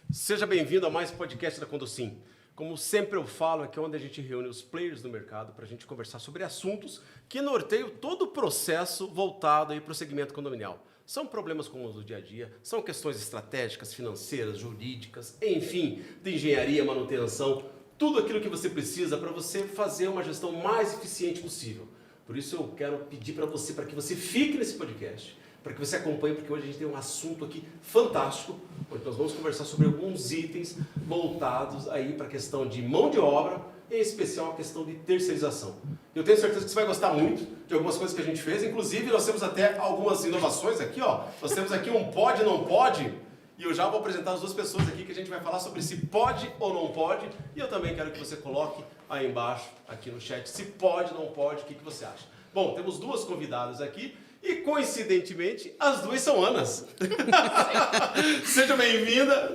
Seja bem-vindo a mais um podcast da Conducim. Como sempre eu falo, aqui é onde a gente reúne os players do mercado para a gente conversar sobre assuntos que norteiam todo o processo voltado para o segmento condominial. São problemas comuns do dia a dia, são questões estratégicas, financeiras, jurídicas, enfim, de engenharia, manutenção, tudo aquilo que você precisa para você fazer uma gestão mais eficiente possível. Por isso eu quero pedir para que você fique nesse podcast, para que você acompanhe, porque hoje a gente tem um assunto aqui fantástico, onde nós vamos conversar sobre alguns itens voltados aí para a questão de mão de obra, em especial a questão de terceirização. Eu tenho certeza que você vai gostar muito de algumas coisas que a gente fez, inclusive nós temos até algumas inovações aqui, ó. Nós temos aqui um pode, não pode, e eu já vou apresentar as duas pessoas aqui que a gente vai falar sobre se pode ou não pode, e eu também quero que você coloque aí embaixo, aqui no chat, se pode ou não pode, o que você acha. Bom, temos duas convidadas aqui, e coincidentemente, as duas são Anas. Sejam bem-vindas,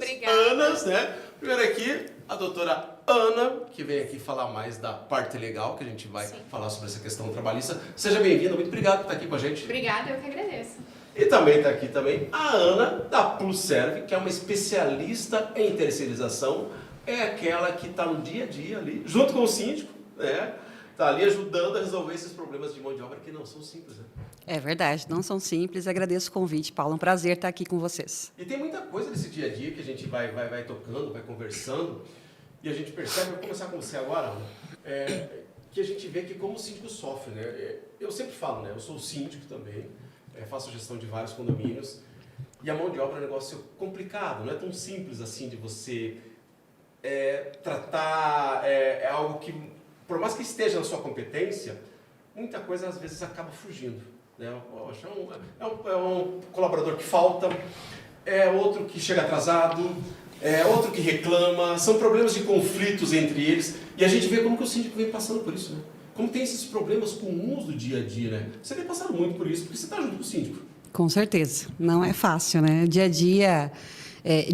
Anas, né? Primeiro aqui, a doutora Ana, que vem aqui falar mais da parte legal, que a gente vai falar sobre essa questão trabalhista. Seja bem-vinda, muito obrigado por estar aqui com a gente. Obrigada, eu que agradeço. E também está aqui também a Ana, da PlusServe, que é uma especialista em terceirização. É aquela que está no dia a dia ali, junto com o síndico, né? Está ali ajudando a resolver esses problemas de mão de obra que não são simples, né? É verdade, não são simples. Agradeço o convite, Paulo. É um prazer estar aqui com vocês. E tem muita coisa nesse dia a dia que a gente vai tocando, vai conversando, e a gente percebe, vou começar com você agora, que a gente vê que como o síndico sofre, né? Eu sempre falo, né? Eu sou síndico também, faço gestão de vários condomínios, e a mão de obra é um negócio complicado, não é tão simples assim de você tratar, é algo que, por mais que esteja na sua competência, muita coisa às vezes acaba fugindo. Né? É um colaborador que falta, é outro que chega atrasado, é outro que reclama, são problemas de conflitos entre eles, e a gente vê como que o síndico vem passando por isso, né? Como tem esses problemas comuns do dia a dia, né? Você tem passado muito por isso, porque você está junto com o síndico. Com certeza, não é fácil, né? Dia a dia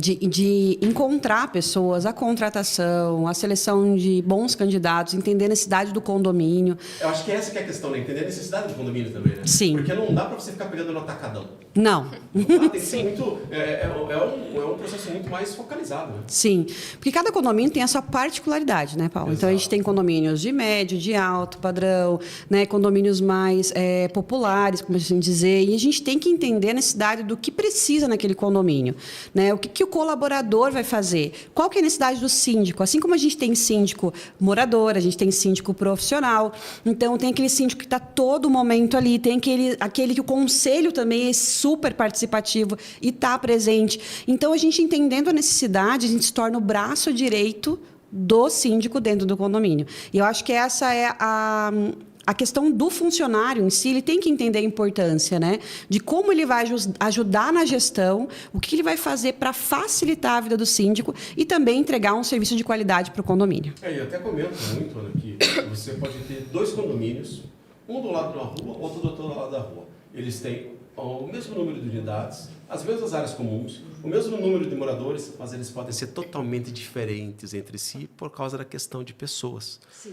de encontrar pessoas, a contratação, a seleção de bons candidatos, entender a necessidade do condomínio. Eu acho que essa que é a questão, né? Entender a necessidade do condomínio também, né? Sim. Porque não dá para você ficar pegando no atacadão. Não. Tem que ser muito, é um processo muito mais focalizado, né? Sim, porque cada condomínio tem a sua particularidade, né, Paulo? Exato. Então, a gente tem condomínios de médio, de alto padrão, né, condomínios mais populares, como assim dizer, e a gente tem que entender a necessidade do que precisa naquele condomínio, né? O que o colaborador vai fazer? Qual que é a necessidade do síndico? Assim como a gente tem síndico morador, a gente tem síndico profissional, então tem aquele síndico que está todo momento ali, tem aquele que o conselho também é super participativo e está presente. Então, a gente entendendo a necessidade, a gente se torna o braço direito do síndico dentro do condomínio. E eu acho que essa é a questão do funcionário em si. Ele tem que entender a importância, né, de como ele vai ajudar na gestão, o que ele vai fazer para facilitar a vida do síndico e também entregar um serviço de qualidade para o condomínio. Eu até comento muito, Ana, que você pode ter dois condomínios, um do lado de uma rua, outro do outro lado da rua. Eles têm o mesmo número de unidades, as mesmas áreas comuns, o mesmo número de moradores, mas eles podem ser totalmente diferentes entre si por causa da questão de pessoas. Sim.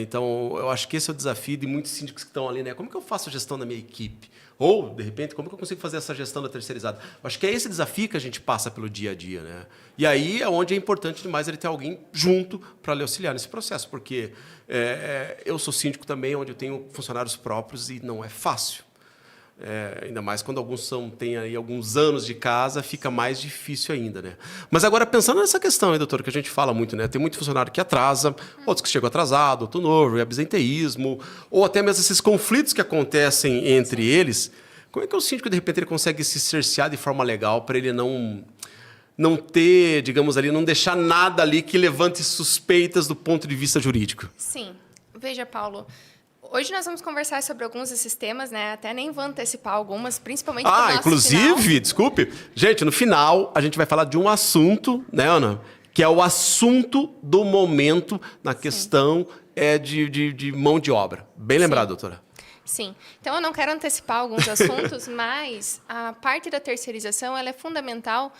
Então, eu acho que esse é o desafio de muitos síndicos que estão ali, né? Como que eu faço a gestão da minha equipe? Ou, de repente, como que eu consigo fazer essa gestão da terceirizada? Eu acho que é esse desafio que a gente passa pelo dia a dia, né? E aí é onde é importante demais ele ter alguém junto para lhe auxiliar nesse processo, porque eu sou síndico também, onde eu tenho funcionários próprios e não é fácil. Ainda mais quando alguns têm aí alguns anos de casa, fica mais difícil ainda, né? Mas agora, pensando nessa questão, hein, doutor, que a gente fala muito, né? Tem muito funcionário que atrasa, outros que chegam atrasado, outro novo, absenteísmo, ou até mesmo esses conflitos que acontecem entre eles. Como é que o síndico, de repente, ele consegue se cercear de forma legal para ele não ter, digamos ali, não deixar nada ali que levante suspeitas do ponto de vista jurídico? Sim. Veja, Paulo, hoje nós vamos conversar sobre alguns desses temas, né? Até nem vou antecipar algumas, principalmente pro nosso inclusive, final. desculpe, gente, no final a gente vai falar de um assunto, né, Ana? Que é o assunto do momento na questão de mão de obra. Bem lembrado, doutora. Sim. Então, eu não quero antecipar alguns assuntos, mas a parte da terceirização ela é fundamental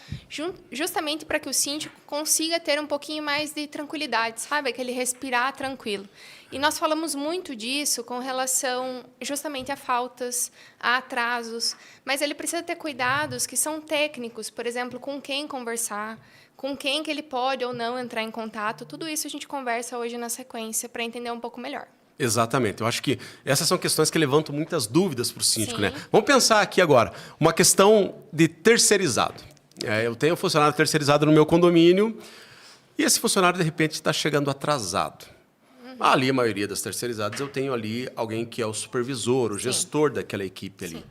justamente para que o síndico consiga ter um pouquinho mais de tranquilidade, sabe? Aquele respirar tranquilo. E nós falamos muito disso com relação justamente a faltas, a atrasos, mas ele precisa ter cuidados que são técnicos, por exemplo, com quem conversar, com quem que ele pode ou não entrar em contato. Tudo isso a gente conversa hoje na sequência para entender um pouco melhor. Exatamente. Eu acho que essas são questões que levantam muitas dúvidas para o síndico, Sim. né? Vamos pensar aqui agora, uma questão de terceirizado. Eu tenho um funcionário terceirizado no meu condomínio e esse funcionário, de repente, está chegando atrasado. Ali, a maioria das terceirizadas, eu tenho ali alguém que é o supervisor, o gestor daquela equipe ali.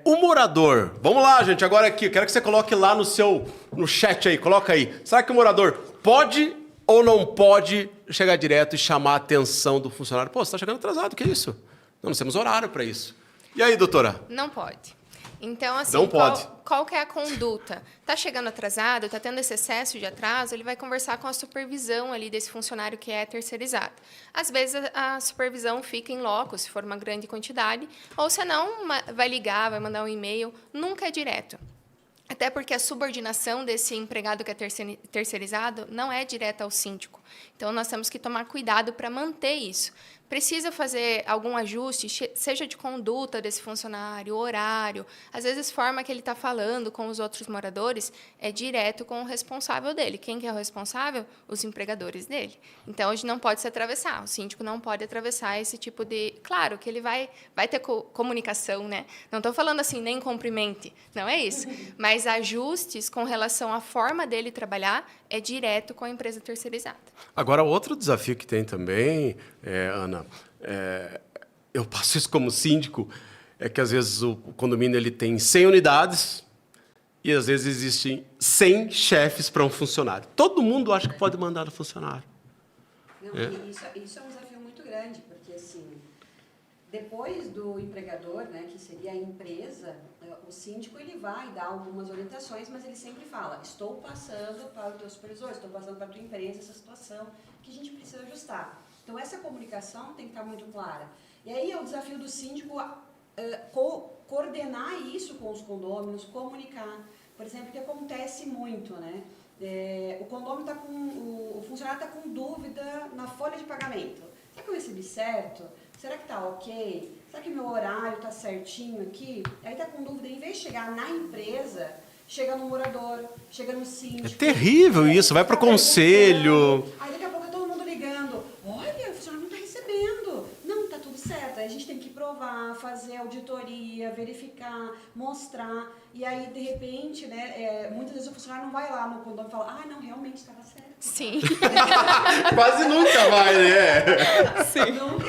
O morador, vamos lá, gente, agora aqui, eu quero que você coloque lá no chat aí, coloca aí. Será que o morador pode ou não pode chegar direto e chamar a atenção do funcionário? Pô, você está chegando atrasado, o que é isso? Não, nós temos horário para isso. E aí, doutora? Não pode. Então, assim, Não pode. qual que é a conduta? Está chegando atrasado, está tendo esse excesso de atraso, ele vai conversar com a supervisão ali desse funcionário que é terceirizado. Às vezes, a supervisão fica em loco, se for uma grande quantidade, ou se não, vai ligar, vai mandar um e-mail, nunca é direto. Até porque a subordinação desse empregado que é terceirizado não é direta ao síndico. Então, nós temos que tomar cuidado para manter isso. Precisa fazer algum ajuste, seja de conduta desse funcionário, horário, às vezes forma que ele está falando com os outros moradores é direto com o responsável dele. Quem que é o responsável? Os empregadores dele. Então, hoje não pode se atravessar, o síndico não pode atravessar esse tipo de... Claro que ele vai ter comunicação, né? Não estou falando assim, nem cumprimente, não é isso. Mas ajustes com relação à forma dele trabalhar é direto com a empresa terceirizada. Agora, outro desafio que tem também, Ana, eu passo isso como síndico, é que às vezes o condomínio ele tem 100 unidades e às vezes existem 100 chefes para um funcionário. Todo mundo acha que pode mandar no funcionário. Não, isso é um desafio muito grande, porque assim, depois do empregador, né, que seria a empresa, o síndico ele vai dar algumas orientações, mas ele sempre fala, estou passando para o teu supervisor, estou passando para a tua empresa essa situação que a gente precisa ajustar. Então, essa comunicação tem que estar muito clara. E aí é o desafio do síndico coordenar isso com os condôminos, comunicar. Por exemplo, o que acontece muito, né? O condomínio está com... O funcionário está com dúvida na folha de pagamento. Será que eu recebi certo? Será que está ok? Será que meu horário está certinho aqui? Aí está com dúvida, em vez de chegar na empresa, chega no morador, chega no síndico. É terrível isso, vai para o conselho. Aí daqui a pouco é todo mundo ligando. Olha, o funcionário não está recebendo. Não, está tudo certo. Aí a gente tem que provar, fazer auditoria, verificar, mostrar. E aí, de repente, né, muitas vezes o funcionário não vai lá no condomínio e fala, não, realmente estava certo. Sim. Quase nunca vai, né? Sim. Não, né?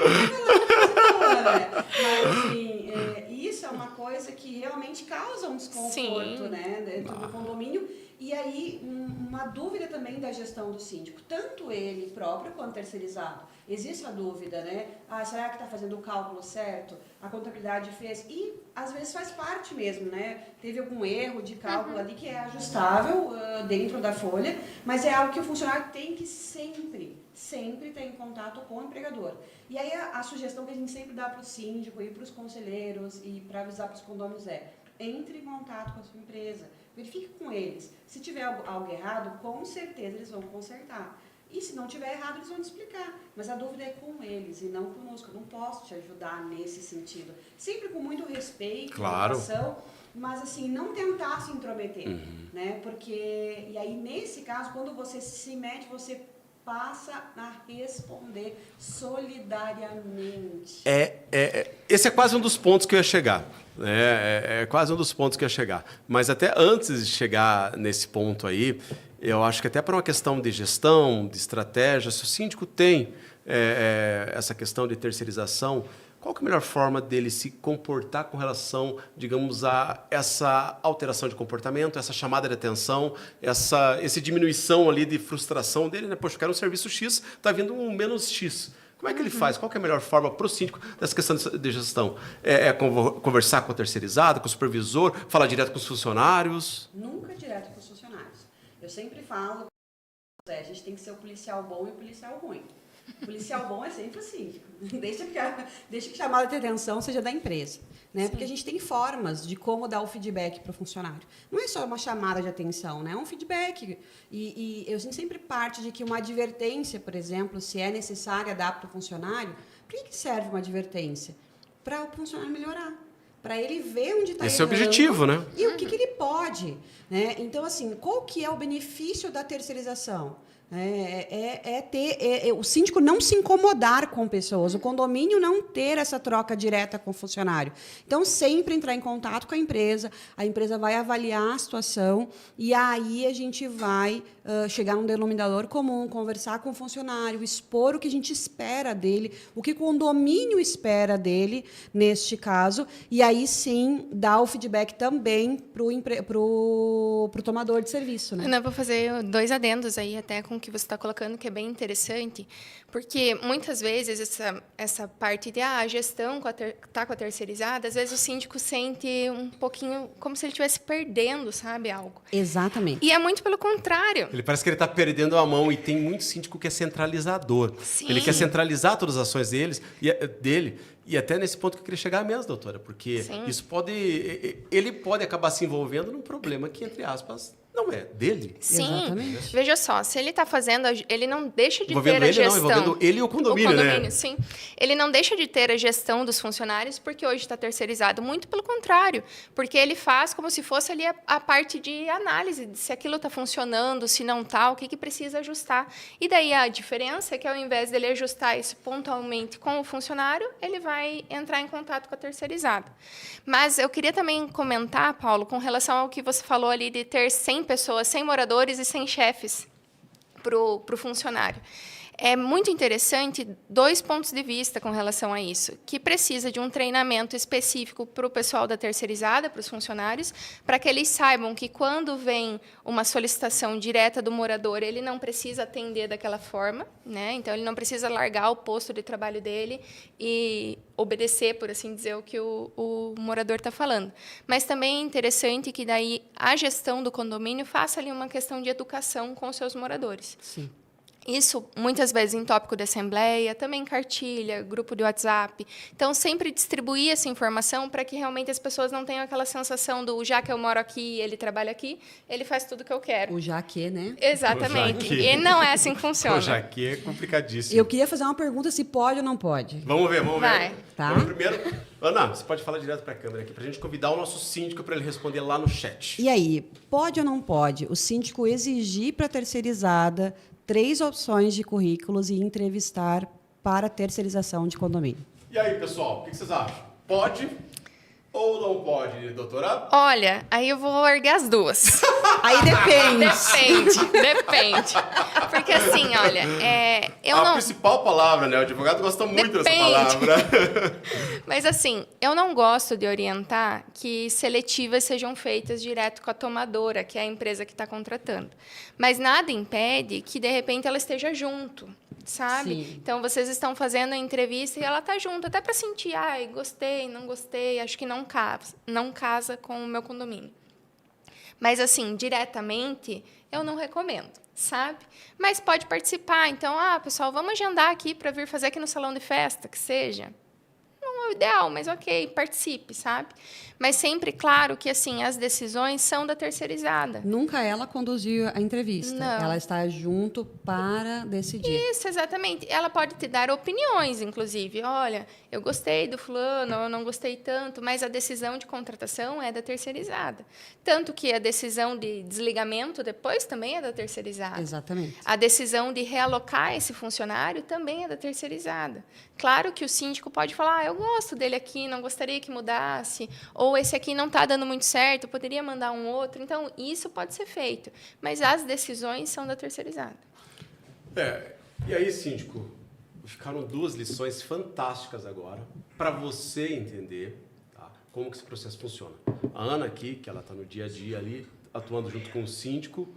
Mas, assim, isso é uma coisa que realmente causa um desconforto, Sim. né, dentro do condomínio. E aí, uma dúvida também da gestão do síndico, tanto ele próprio quanto terceirizado. Existe a dúvida, né? Será que está fazendo o cálculo certo? A contabilidade fez? E, às vezes, faz parte mesmo, né? Teve algum erro de cálculo ali que é ajustável dentro da folha, mas é algo que o funcionário tem que sempre ter em contato com o empregador. E aí, a sugestão que a gente sempre dá para o síndico e para os conselheiros e para avisar para os condôminos entre em contato com a sua empresa, verifique com eles. Se tiver algo errado, com certeza eles vão consertar. E se não tiver errado, eles vão te explicar. Mas a dúvida é com eles e não conosco. Eu não posso te ajudar nesse sentido. Sempre com muito respeito, claro, educação, mas assim, não tentar se intrometer. Né? Porque, e aí nesse caso, quando você se mete, você passa a responder solidariamente. Esse é quase um dos pontos que eu ia chegar. É quase um dos pontos que eu ia chegar. Mas até antes de chegar nesse ponto aí, eu acho que até para uma questão de gestão, de estratégia, se o síndico tem essa questão de terceirização, qual que é a melhor forma dele se comportar com relação, digamos, a essa alteração de comportamento, essa chamada de atenção, essa diminuição ali de frustração dele, né? Poxa, eu quero um serviço X, está vindo um menos X. Como é que ele faz? Qual que é a melhor forma para o síndico dessa questão de gestão? Conversar com o terceirizado, com o supervisor, falar direto com os funcionários? Nunca direto com os funcionários. Eu sempre falo, a gente tem que ser o policial bom e o policial ruim. Policial bom é sempre o síndico. Deixa que a chamada de atenção seja da empresa. Né? Porque a gente tem formas de como dar o feedback para o funcionário. Não é só uma chamada de atenção, né? É um feedback. E a gente sempre parte de que uma advertência, por exemplo, se é necessária dar para o funcionário, para que serve uma advertência? Para o funcionário melhorar. Para ele ver onde está errando. Esse é o objetivo, né? E o que ele pode. Né? Então, assim, qual que é o benefício da terceirização? O síndico não se incomodar com pessoas, o condomínio não ter essa troca direta com o funcionário. Então, sempre entrar em contato com a empresa vai avaliar a situação e aí a gente vai chegar num denominador comum, conversar com o funcionário, expor o que a gente espera dele, o que o condomínio espera dele, neste caso, e aí sim dar o feedback também para o tomador de serviço. Né? Ana, eu vou fazer 2 adendos aí até com o que você está colocando, que é bem interessante, porque muitas vezes essa parte de a gestão está com a terceirizada, às vezes o síndico sente um pouquinho como se ele estivesse perdendo, sabe, algo. Exatamente. E é muito pelo contrário. Ele parece que ele está perdendo a mão e tem muito síndico que é centralizador. Sim. Ele quer centralizar todas as ações dele. E até nesse ponto que eu queria chegar mesmo, doutora, porque isso ele pode acabar se envolvendo num problema que, entre aspas, não é dele. Sim, exatamente. Veja só, se ele está fazendo, ele não deixa de Envolvendo ter a ele, gestão. não, envolvendo ele e o condomínio, né? Sim. Ele não deixa de ter a gestão dos funcionários porque hoje está terceirizado. Muito pelo contrário, porque ele faz como se fosse ali a parte de análise, de se aquilo está funcionando, se não está, o que precisa ajustar. E daí a diferença é que ao invés dele ajustar isso pontualmente com o funcionário, ele vai entrar em contato com a terceirizada. Mas eu queria também comentar, Paulo, com relação ao que você falou ali de ter 100 pessoas, 100 moradores e 100 chefes para o funcionário. É muito interessante 2 pontos de vista com relação a isso, que precisa de um treinamento específico para o pessoal da terceirizada, para os funcionários, para que eles saibam que quando vem uma solicitação direta do morador, ele não precisa atender daquela forma, né? Então, ele não precisa largar o posto de trabalho dele e obedecer, por assim dizer, o que o morador está falando. Mas também é interessante que daí a gestão do condomínio faça ali uma questão de educação com os seus moradores. Sim. Isso, muitas vezes, em tópico de assembleia, também cartilha, grupo de WhatsApp. Então, sempre distribuir essa informação para que realmente as pessoas não tenham aquela sensação do já que eu moro aqui, ele trabalha aqui, ele faz tudo que eu quero. O já que, né? Exatamente. O já que. E não é assim que funciona. O já que é complicadíssimo. Eu queria fazer uma pergunta se pode ou não pode. Vamos ver. Vai. Tá. Vamos primeiro... Ana, você pode falar direto para a câmera aqui, para a gente convidar o nosso síndico para ele responder lá no chat. E aí, pode ou não pode o síndico exigir para a terceirizada 3 opções de currículos e entrevistar para terceirização de condomínio? E aí, pessoal, o que vocês acham? Pode ou não pode, doutora? Olha, aí eu vou largar as duas. Aí depende. Depende. Porque assim, olha, A principal palavra, né? O advogado gosta muito dessa palavra. Mas assim, eu não gosto de orientar que seletivas sejam feitas direto com a tomadora, que é a empresa que está contratando. Mas nada impede que, de repente, ela esteja junto, sabe? Sim. Então, vocês estão fazendo a entrevista e ela está junto, até para sentir, gostei, não gostei, acho que não casa com o meu condomínio. Mas, assim, diretamente, eu não recomendo, sabe? Mas pode participar. Então, pessoal, vamos agendar aqui para vir fazer aqui no salão de festa, que seja. Não é o ideal, mas ok, participe, sabe? Mas sempre, claro, que assim, as decisões são da terceirizada. Nunca ela conduziu a entrevista. Não. Ela está junto para decidir. Isso, exatamente. Ela pode te dar opiniões, inclusive. Olha, eu gostei do fulano, eu não gostei tanto, mas a decisão de contratação é da terceirizada. Tanto que a decisão de desligamento depois também é da terceirizada. Exatamente. A decisão de realocar esse funcionário também é da terceirizada. Claro que o síndico pode falar, eu gosto dele aqui, não gostaria que mudasse, ou esse aqui não está dando muito certo, poderia mandar um outro. Então, isso pode ser feito, mas as decisões são da terceirizada. E aí, síndico, ficaram 2 lições fantásticas agora para você entender, tá, como que esse processo funciona. A Ana aqui, que ela está no dia a dia ali, atuando junto com o síndico,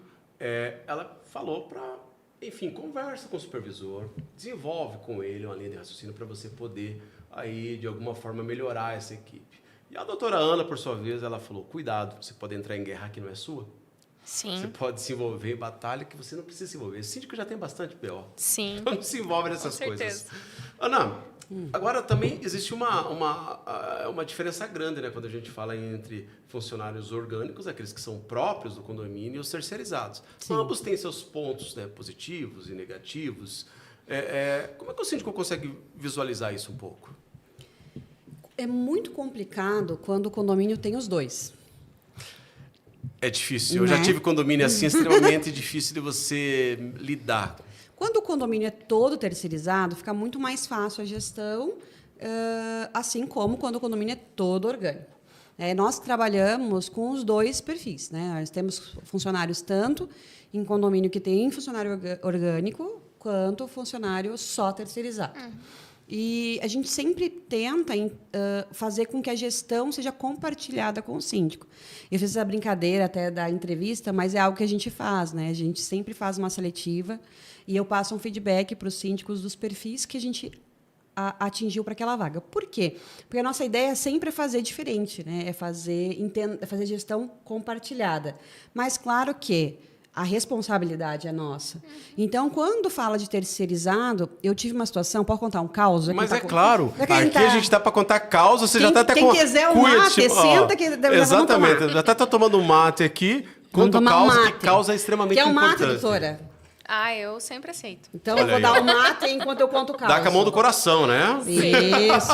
ela falou para, enfim, conversa com o supervisor, desenvolve com ele uma linha de raciocínio para você poder, aí, de alguma forma, melhorar essa equipe. E a doutora Ana, por sua vez, ela falou, cuidado, você pode entrar em guerra que não é sua. Sim. Você pode se envolver em batalha que você não precisa se envolver. O síndico já tem bastante BO. Sim. Então não se envolve nessas Com coisas. certeza. Ana, agora também existe uma diferença grande, né, quando a gente fala entre funcionários orgânicos, aqueles que são próprios do condomínio, e os terceirizados. Sim. Ambos têm seus pontos, né, positivos e negativos. Como é que o síndico consegue visualizar isso um pouco? É muito complicado quando o condomínio tem os dois. É difícil. Eu Né? já tive condomínio assim, extremamente difícil de você lidar. Quando o condomínio é todo terceirizado, fica muito mais fácil a gestão, assim como quando o condomínio é todo orgânico. Nós trabalhamos com os dois perfis. Né? Nós temos funcionários tanto em condomínio que tem funcionário orgânico, quanto funcionário só terceirizado. E a gente sempre tenta fazer com que a gestão seja compartilhada com o síndico. Eu fiz essa brincadeira até da entrevista, mas é algo que a gente faz. Né? A gente sempre faz uma seletiva e eu passo um feedback para os síndicos dos perfis que a gente atingiu para aquela vaga. Por quê? Porque a nossa ideia sempre é fazer diferente, né? É fazer gestão compartilhada. Mas, claro que a responsabilidade é nossa. Então, quando fala de terceirizado, eu tive uma situação, posso contar um caos? Mas claro, Já que aqui a gente está para contar causa, você já está até quem com quiser um cuia, mate, senta que vamos exatamente, tomar. já está tomando um mate aqui, quando tomar causa, um que mate. causa é extremamente Quer um importante. mate, doutora? Eu sempre aceito. Então, Olha eu vou aí, dar ó. o mate enquanto eu conto o caos. Dá com a mão do coração, né? Isso.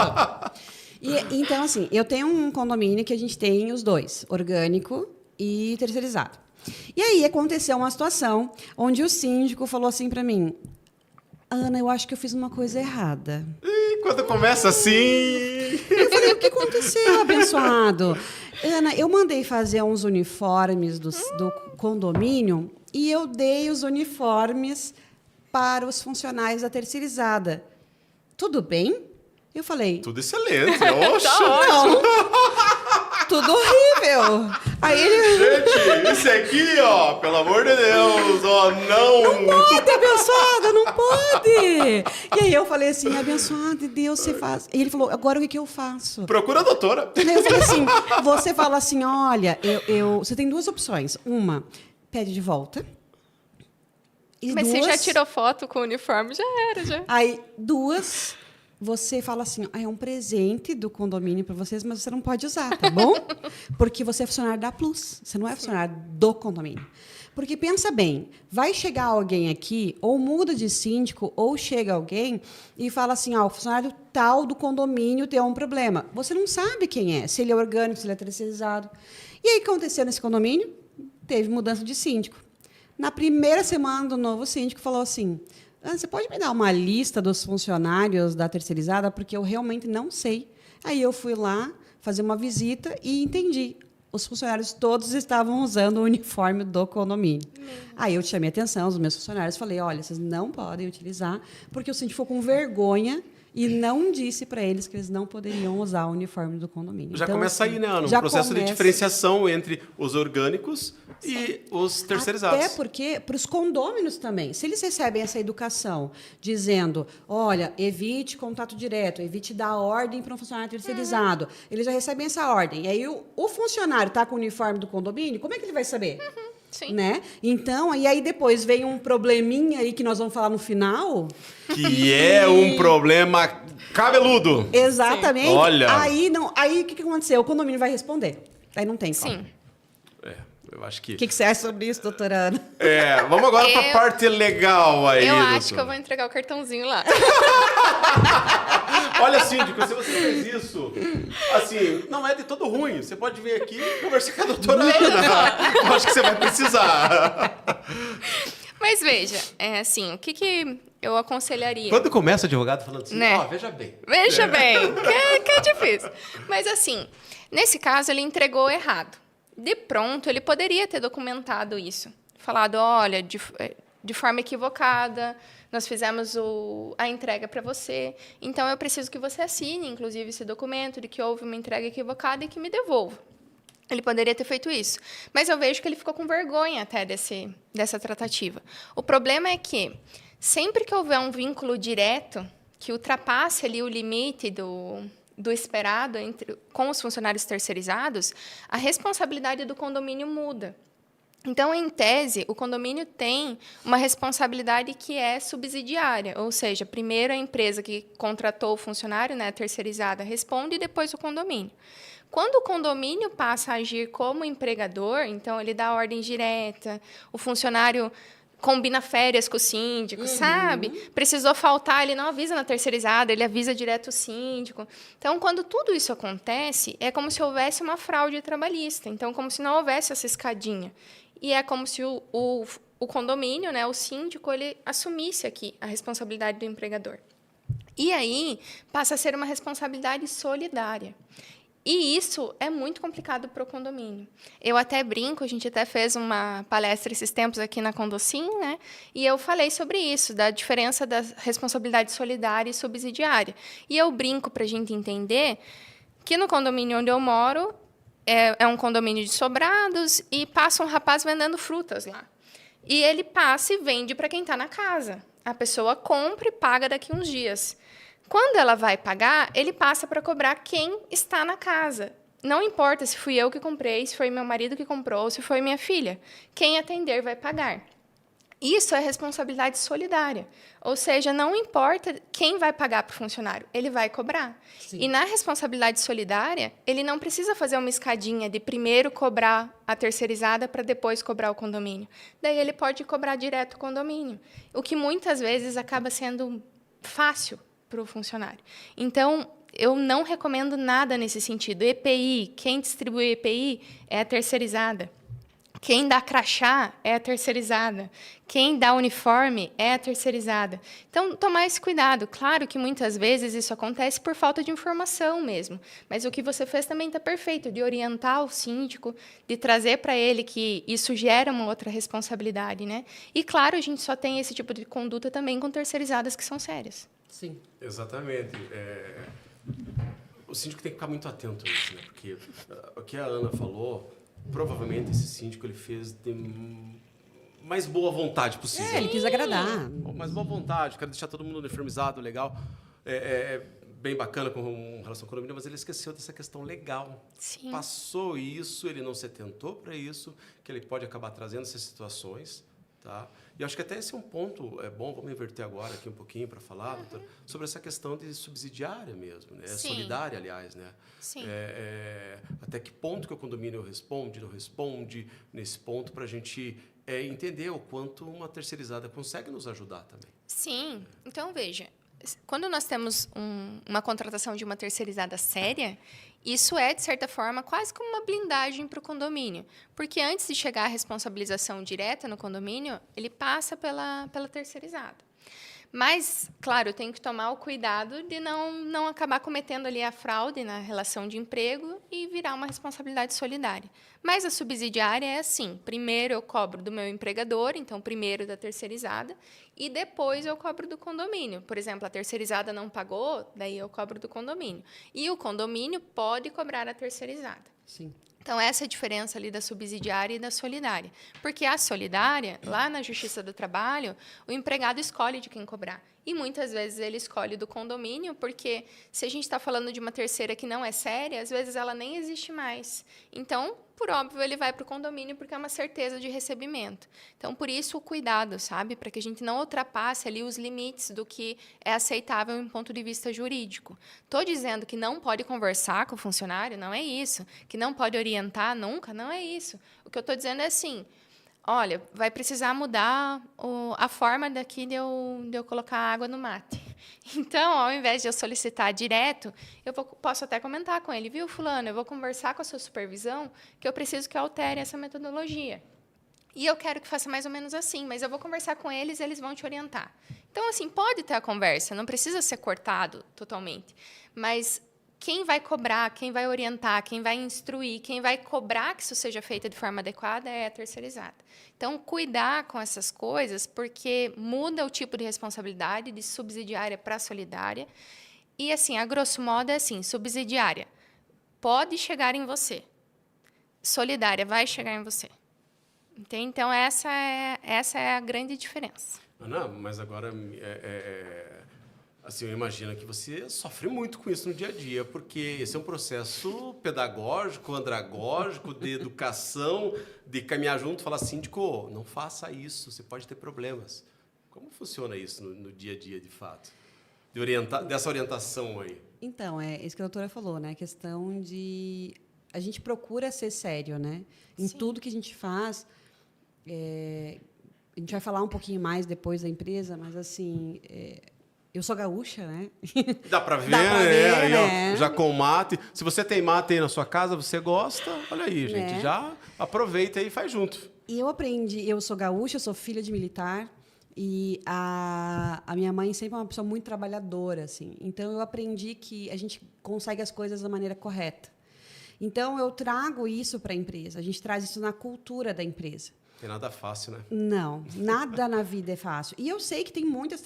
Então, assim, eu tenho um condomínio que a gente tem os dois, orgânico e terceirizado. E aí aconteceu uma situação onde o síndico falou assim para mim: Ana, eu acho que eu fiz uma coisa errada. E quando começa assim... Eu falei: o que aconteceu, abençoado? Ana, eu mandei fazer uns uniformes do condomínio e eu dei os uniformes para os funcionários da terceirizada. Tudo bem? Eu falei: Tudo excelente, oxa! não, tudo horrível. Aí ele... Gente, isso aqui, ó, pelo amor de Deus, ó, não... Pode, abençoada, não pode. E aí eu falei assim: abençoada de Deus, você faz. E ele falou: agora o que eu faço? Procura a doutora. Aí eu falei assim: você fala assim, olha, você tem duas opções. Uma, pede de volta. E Mas você duas, já tirou foto com o uniforme, já era, já. Aí, duas, você fala assim: é um presente do condomínio para vocês, mas você não pode usar, tá bom? Porque você é funcionário da Plus, você não é funcionário do condomínio. Porque pensa bem, vai chegar alguém aqui, ou muda de síndico, ou chega alguém e fala assim: o funcionário tal do condomínio tem um problema. Você não sabe quem é, se ele é orgânico, se ele é terceirizado. E aí, o que aconteceu nesse condomínio? Teve mudança de síndico. Na primeira semana do novo síndico, falou assim: Ana, você pode me dar uma lista dos funcionários da terceirizada? Porque eu realmente não sei. Aí eu fui lá fazer uma visita e entendi. Os funcionários todos estavam usando o uniforme do condomínio. Aí eu chamei a atenção dos meus funcionários e falei: olha, vocês não podem utilizar, porque o síndico ficou com vergonha e não disse para eles que eles não poderiam usar o uniforme do condomínio. Já Então, começa assim, aí, né, Ana? Um já processo de começa. diferenciação entre os orgânicos e os terceirizados. Até porque, para os condôminos também, se eles recebem essa educação dizendo: olha, evite contato direto, evite dar ordem para um funcionário terceirizado, eles já recebem essa ordem. E aí o funcionário está com o uniforme do condomínio, como é que ele vai saber? Sim. Né? Então, e aí depois vem um probleminha aí que nós vamos falar no final. Que é um problema cabeludo. Exatamente. Sim. Olha. Aí o que aconteceu? O condomínio vai responder. Aí não tem como. Sim. Eu acho que... O que você acha sobre isso, doutora Ana? Vamos agora para a parte legal aí, Eu acho doutor. que eu vou entregar o cartãozinho lá. Olha, síndico, se você fez isso, assim, não é de todo ruim. Você pode vir aqui e conversar com a doutora Ana. Eu acho que você vai precisar. Mas veja, assim, o que eu aconselharia? Quando começa o advogado falando assim, Né? veja bem. Veja bem, que é difícil. Mas, assim, nesse caso, ele entregou errado. De pronto, ele poderia ter documentado isso. Falado: olha, de forma equivocada, nós fizemos a entrega para você, então eu preciso que você assine, inclusive, esse documento de que houve uma entrega equivocada e que me devolva. Ele poderia ter feito isso. Mas eu vejo que ele ficou com vergonha até dessa tratativa. O problema é que, sempre que houver um vínculo direto que ultrapasse ali o limite do esperado com os funcionários terceirizados, a responsabilidade do condomínio muda. Então, em tese, o condomínio tem uma responsabilidade que é subsidiária, ou seja, primeiro a empresa que contratou o funcionário, né, a terceirizada, responde e depois o condomínio. Quando o condomínio passa a agir como empregador, então ele dá ordem direta, o funcionário combina férias com o síndico, sabe? Precisou faltar, ele não avisa na terceirizada, ele avisa direto o síndico. Então, quando tudo isso acontece, é como se houvesse uma fraude trabalhista. Então, como se não houvesse essa escadinha. E é como se o condomínio, né, o síndico, ele assumisse aqui a responsabilidade do empregador. E aí passa a ser uma responsabilidade solidária. E isso é muito complicado para o condomínio. Eu até brinco, a gente até fez uma palestra esses tempos aqui na Condocin, né? E eu falei sobre isso, da diferença da responsabilidade solidária e subsidiária. E eu brinco para a gente entender que no condomínio onde eu moro, é um condomínio de sobrados e passa um rapaz vendendo frutas lá. E ele passa e vende para quem está na casa. A pessoa compra e paga daqui uns dias. Quando ela vai pagar, ele passa para cobrar quem está na casa. Não importa se fui eu que comprei, se foi meu marido que comprou, se foi minha filha. Quem atender vai pagar. Isso é responsabilidade solidária. Ou seja, não importa quem vai pagar para o funcionário, ele vai cobrar. Sim. E na responsabilidade solidária, ele não precisa fazer uma escadinha de primeiro cobrar a terceirizada para depois cobrar o condomínio. Daí ele pode cobrar direto o condomínio, o que muitas vezes acaba sendo fácil para o funcionário. Então, eu não recomendo nada nesse sentido. EPI, quem distribui EPI é a terceirizada. Quem dá crachá é a terceirizada. Quem dá uniforme é a terceirizada. Então, tomar esse cuidado. Claro que muitas vezes isso acontece por falta de informação mesmo. Mas o que você fez também está perfeito, de orientar o síndico, de trazer para ele que isso gera uma outra responsabilidade, né? E, claro, a gente só tem esse tipo de conduta também com terceirizadas que são sérias. Sim. Exatamente. O síndico tem que ficar muito atento a isso, né? Porque o que a Ana falou, provavelmente esse síndico ele fez de mais boa vontade possível. Ele quis agradar. Mais boa vontade, quero deixar todo mundo uniformizado, legal. Bem bacana com relação ao condomínio, mas ele esqueceu dessa questão legal. Sim. Passou isso, ele não se atentou para isso, que ele pode acabar trazendo essas situações. Tá? E acho que até esse é um ponto bom, vamos inverter agora aqui um pouquinho para falar, doutora, sobre essa questão de subsidiária mesmo, né? Solidária, aliás, né? Sim. Até que ponto que o condomínio responde, não responde, nesse ponto para a gente entender o quanto uma terceirizada consegue nos ajudar também. Sim. Então, veja, quando nós temos uma contratação de uma terceirizada séria, isso é, de certa forma, quase como uma blindagem para o condomínio. Porque antes de chegar à responsabilização direta no condomínio, ele passa pela terceirizada. Mas, claro, eu tenho que tomar o cuidado de não acabar cometendo ali a fraude na relação de emprego e virar uma responsabilidade solidária. Mas a subsidiária é assim, primeiro eu cobro do meu empregador, então primeiro da terceirizada, e depois eu cobro do condomínio. Por exemplo, a terceirizada não pagou, daí eu cobro do condomínio. E o condomínio pode cobrar a terceirizada. Sim. Então, essa é a diferença ali da subsidiária e da solidária. Porque a solidária, lá na Justiça do Trabalho, o empregado escolhe de quem cobrar. E, muitas vezes, ele escolhe do condomínio, porque se a gente está falando de uma terceira que não é séria, às vezes ela nem existe mais. Então, por óbvio, ele vai para o condomínio porque é uma certeza de recebimento. Então, por isso, o cuidado, sabe? Para que a gente não ultrapasse ali os limites do que é aceitável em ponto de vista jurídico. Estou dizendo que não pode conversar com o funcionário, não é isso. Que não pode orientar nunca, não é isso. O que eu estou dizendo é assim, olha, vai precisar mudar a forma daqui de eu colocar água no mate. Então, ao invés de eu solicitar direto, posso até comentar com ele, viu, fulano, eu vou conversar com a sua supervisão que eu preciso que altere essa metodologia. E eu quero que faça mais ou menos assim, mas eu vou conversar com eles e eles vão te orientar. Então, assim, pode ter a conversa, não precisa ser cortado totalmente, mas quem vai cobrar, quem vai orientar, quem vai instruir, quem vai cobrar que isso seja feito de forma adequada é a terceirizada. Então, cuidar com essas coisas, porque muda o tipo de responsabilidade de subsidiária para solidária. E, assim, a grosso modo, é assim, subsidiária pode chegar em você, solidária vai chegar em você. Entende? Então, essa é a grande diferença. Ana, mas agora Assim, eu imagino que você sofre muito com isso no dia a dia, porque esse é um processo pedagógico, andragógico, de educação, de caminhar junto e falar, síndico, não faça isso, você pode ter problemas. Como funciona isso no dia a dia, de fato? Dessa orientação aí. Então, é isso que a doutora falou, né? A questão de... A gente procura ser sério, né? Em Sim. tudo que a gente faz. A gente vai falar um pouquinho mais depois da empresa, mas, assim... Eu sou gaúcha, né? Dá pra ver, Dá pra ver, aí, né? ó, já com mate. Se você tem mate aí na sua casa, você gosta, olha aí, gente, Né? já aproveita e faz junto. E eu aprendi... Eu sou gaúcha, eu sou filha de militar. E a minha mãe sempre é uma pessoa muito trabalhadora, assim. Então, eu aprendi que a gente consegue as coisas da maneira correta. Então, eu trago isso para a empresa. A gente traz isso na cultura da empresa. Tem nada fácil, né? Não, nada na vida é fácil. E eu sei que tem muitas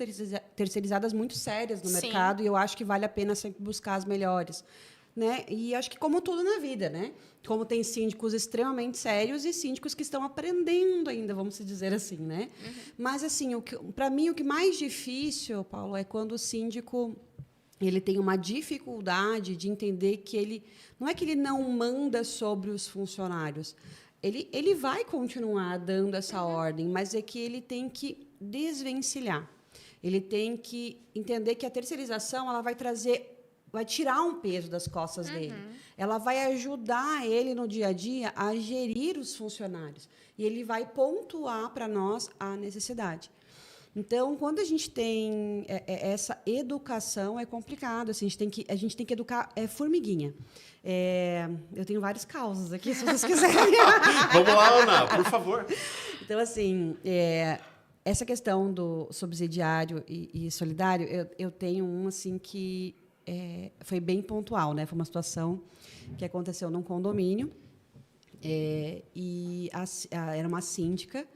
terceirizadas muito sérias no Sim. mercado e eu acho que vale a pena sempre buscar as melhores. Né? E acho que como tudo na vida, né? Como tem síndicos extremamente sérios e síndicos que estão aprendendo ainda, vamos dizer assim, né? Uhum. Mas, assim, para mim, o que mais difícil, Paulo, é quando o síndico ele tem uma dificuldade de entender que ele... Não é que ele não manda sobre os funcionários. Ele vai continuar dando essa ordem, mas é que ele tem que desvencilhar. Ele tem que entender que a terceirização ela vai tirar um peso das costas dele. Ela vai ajudar ele no dia a dia a gerir os funcionários. E ele vai pontuar para nós a necessidade. Então, quando a gente tem essa educação, é complicado. Assim, a gente tem que educar formiguinha. Eu tenho vários causos aqui, se vocês quiserem. Vamos lá, Ana, por favor. Então, assim, essa questão do subsidiário e solidário, eu tenho um assim que foi bem pontual, né? Foi uma situação que aconteceu num condomínio e era uma síndica.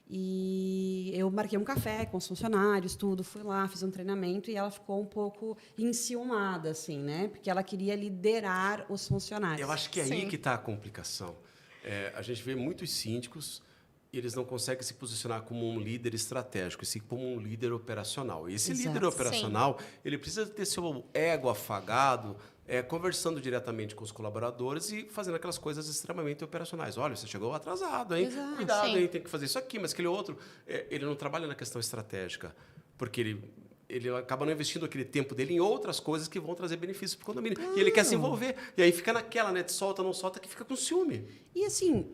E eu marquei um café com os funcionários, tudo, fui lá, fiz um treinamento e ela ficou um pouco enciumada, assim, né? Porque ela queria liderar os funcionários. Eu acho que é aí Sim. que está a complicação. A gente vê muitos síndicos e eles não conseguem se posicionar como um líder estratégico, e sim como um líder operacional. E esse Exato. líder operacional, ele precisa ter seu ego afagado, conversando diretamente com os colaboradores e fazendo aquelas coisas extremamente operacionais. Olha, você chegou atrasado, hein? Exato. Cuidado, Sim. hein? Tem que fazer isso aqui, mas aquele outro, ele não trabalha na questão estratégica, porque ele acaba não investindo aquele tempo dele em outras coisas que vão trazer benefícios para o condomínio. E ele quer se envolver. E aí fica naquela, né? De solta, não solta, que fica com ciúme. E, assim,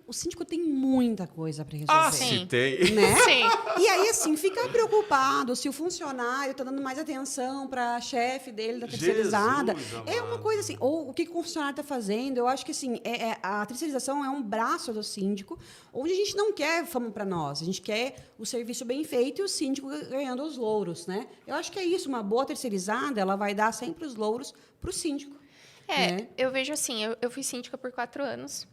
o síndico tem muita coisa para resolver. Ah, Sim. se tem. Né? Sim. E aí, assim, fica preocupado se o funcionário está dando mais atenção para a chefe dele da terceirizada. Jesus É uma amado. coisa assim, ou o que o funcionário está fazendo. Eu acho que assim, a terceirização é um braço do síndico, onde a gente não quer fama para nós, a gente quer o serviço bem feito e o síndico ganhando os louros. Né? Eu acho que é isso, uma boa terceirizada, ela vai dar sempre os louros para o síndico. Né? Eu vejo assim, eu fui síndica por 4 anos.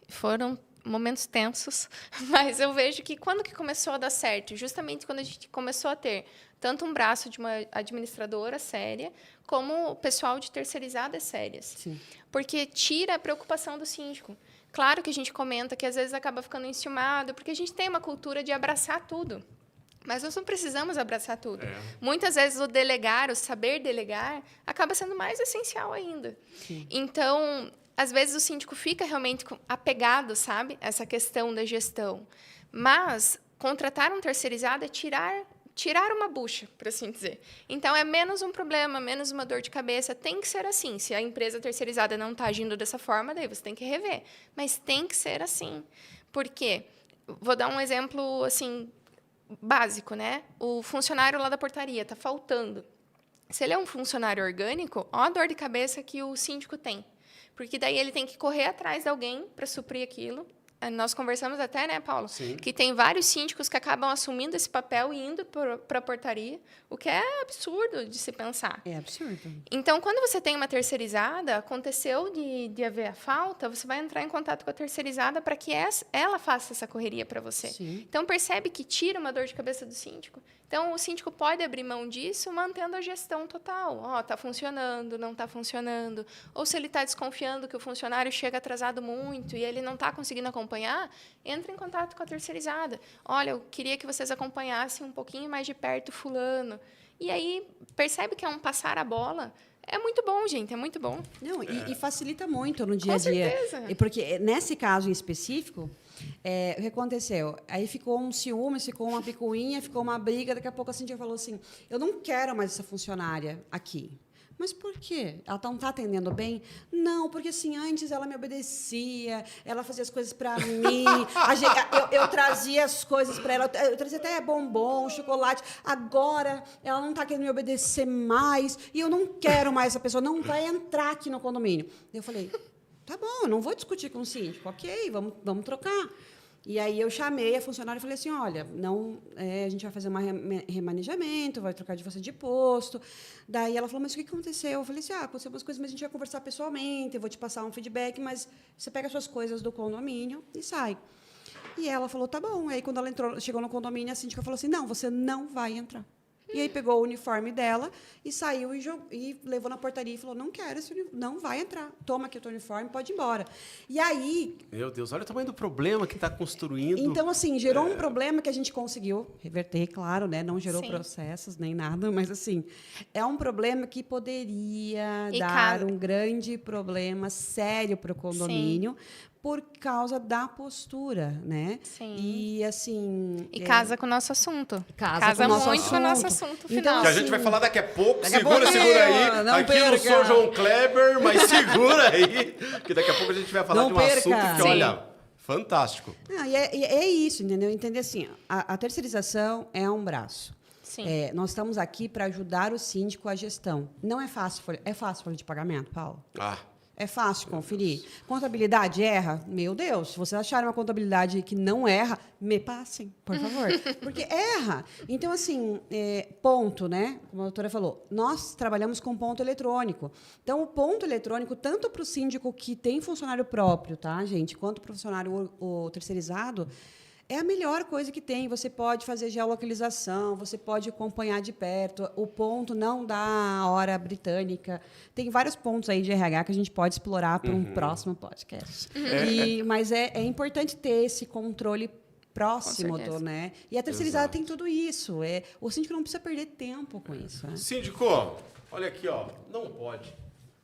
Foram momentos tensos, mas eu vejo que quando que começou a dar certo? Justamente quando a gente começou a ter tanto um braço de uma administradora séria, como o pessoal de terceirizadas sérias. Sim. Porque tira a preocupação do síndico. Claro que a gente comenta que às vezes acaba ficando enciumado, porque a gente tem uma cultura de abraçar tudo. Mas nós não precisamos abraçar tudo. Muitas vezes o delegar, o saber delegar, acaba sendo mais essencial ainda. Sim. Então, às vezes o síndico fica realmente apegado, sabe? Essa questão da gestão. Mas contratar um terceirizado é tirar uma bucha, por assim dizer. Então, é menos um problema, menos uma dor de cabeça. Tem que ser assim. Se a empresa terceirizada não está agindo dessa forma, daí você tem que rever. Mas tem que ser assim. Por quê? Vou dar um exemplo, assim, básico, né? O funcionário lá da portaria está faltando. Se ele é um funcionário orgânico, ó a dor de cabeça que o síndico tem. Porque daí ele tem que correr atrás de alguém para suprir aquilo. Nós conversamos até, né, Paulo? Sim. Que tem vários síndicos que acabam assumindo esse papel e indo para a portaria, o que é absurdo de se pensar. É absurdo. Então, quando você tem uma terceirizada, aconteceu de haver a falta, você vai entrar em contato com a terceirizada para que ela faça essa correria para você. Sim. Então, percebe que tira uma dor de cabeça do síndico. Então, o síndico pode abrir mão disso, mantendo a gestão total. Ó, está funcionando, não está funcionando. Ou se ele está desconfiando que o funcionário chega atrasado muito e ele não está conseguindo acompanhar, entra em contato com a terceirizada. Olha, eu queria que vocês acompanhassem um pouquinho mais de perto fulano. E aí percebe que é um passar a bola. É muito bom, gente, é muito bom. Não, e facilita muito no dia a Com dia. certeza. Porque nesse caso em específico, o que aconteceu? Aí ficou um ciúme, ficou uma picuinha, ficou uma briga. Daqui a pouco a Cíntia falou assim: eu não quero mais essa funcionária aqui. Mas por quê? Ela não está atendendo bem? Não, porque assim, antes ela me obedecia, ela fazia as coisas para mim, eu trazia as coisas para ela, eu trazia até bombom, chocolate. Agora ela não está querendo me obedecer mais e eu não quero mais essa pessoa, não vai entrar aqui no condomínio. Eu falei, tá bom, eu não vou discutir com o síndico, ok, vamos trocar. E aí eu chamei a funcionária e falei assim, olha, a gente vai fazer um remanejamento, vai trocar de você de posto. Daí ela falou, mas o que aconteceu? Eu falei assim, aconteceu umas coisas, mas a gente vai conversar pessoalmente, eu vou te passar um feedback, mas você pega as suas coisas do condomínio e sai. E ela falou, tá bom. Aí, quando ela chegou no condomínio, a síndica falou assim, não, você não vai entrar. E aí pegou o uniforme dela e saiu e levou na portaria e falou, não quero esse uniforme, não vai entrar. Toma aqui o teu uniforme, pode ir embora. E aí... Meu Deus, olha o tamanho do problema que está construindo. Então, assim, gerou um problema que a gente conseguiu reverter, claro, né? Não gerou Sim. processos nem nada, mas, assim, é um problema que poderia E dar um grande problema sério para o condomínio, por causa da postura, né? Sim. E, assim... E casa com o nosso assunto. Casa com o nosso muito com o nosso assunto. assunto Então, final. Que a gente vai falar daqui a pouco. Daqui a Segura pouquinho, aí. não Aqui eu não perca. sou João Kleber, mas segura aí. Que daqui a pouco a gente vai falar Não de um perca. assunto que, Sim. olha, fantástico. Não, e é isso, entendeu? Entender assim, a terceirização é um braço. Sim. Nós estamos aqui para ajudar o síndico à gestão. Não é fácil. É fácil folha de pagamento, Paulo? É fácil conferir. Contabilidade erra? Meu Deus, se vocês acharem uma contabilidade que não erra, me passem, por favor. Porque erra. Então, assim, ponto, né? Como a doutora falou, nós trabalhamos com ponto eletrônico. Então, o ponto eletrônico, tanto para o síndico que tem funcionário próprio, tá, gente, quanto para o funcionário o terceirizado, é a melhor coisa que tem. Você pode fazer geolocalização, você pode acompanhar de perto. O ponto não dá hora britânica. Tem vários pontos aí de RH que a gente pode explorar para um próximo podcast. Mas é importante ter esse controle próximo, né? E a terceirizada tem tudo isso. O síndico não precisa perder tempo com isso. Né? Síndico, olha aqui, ó. Não pode.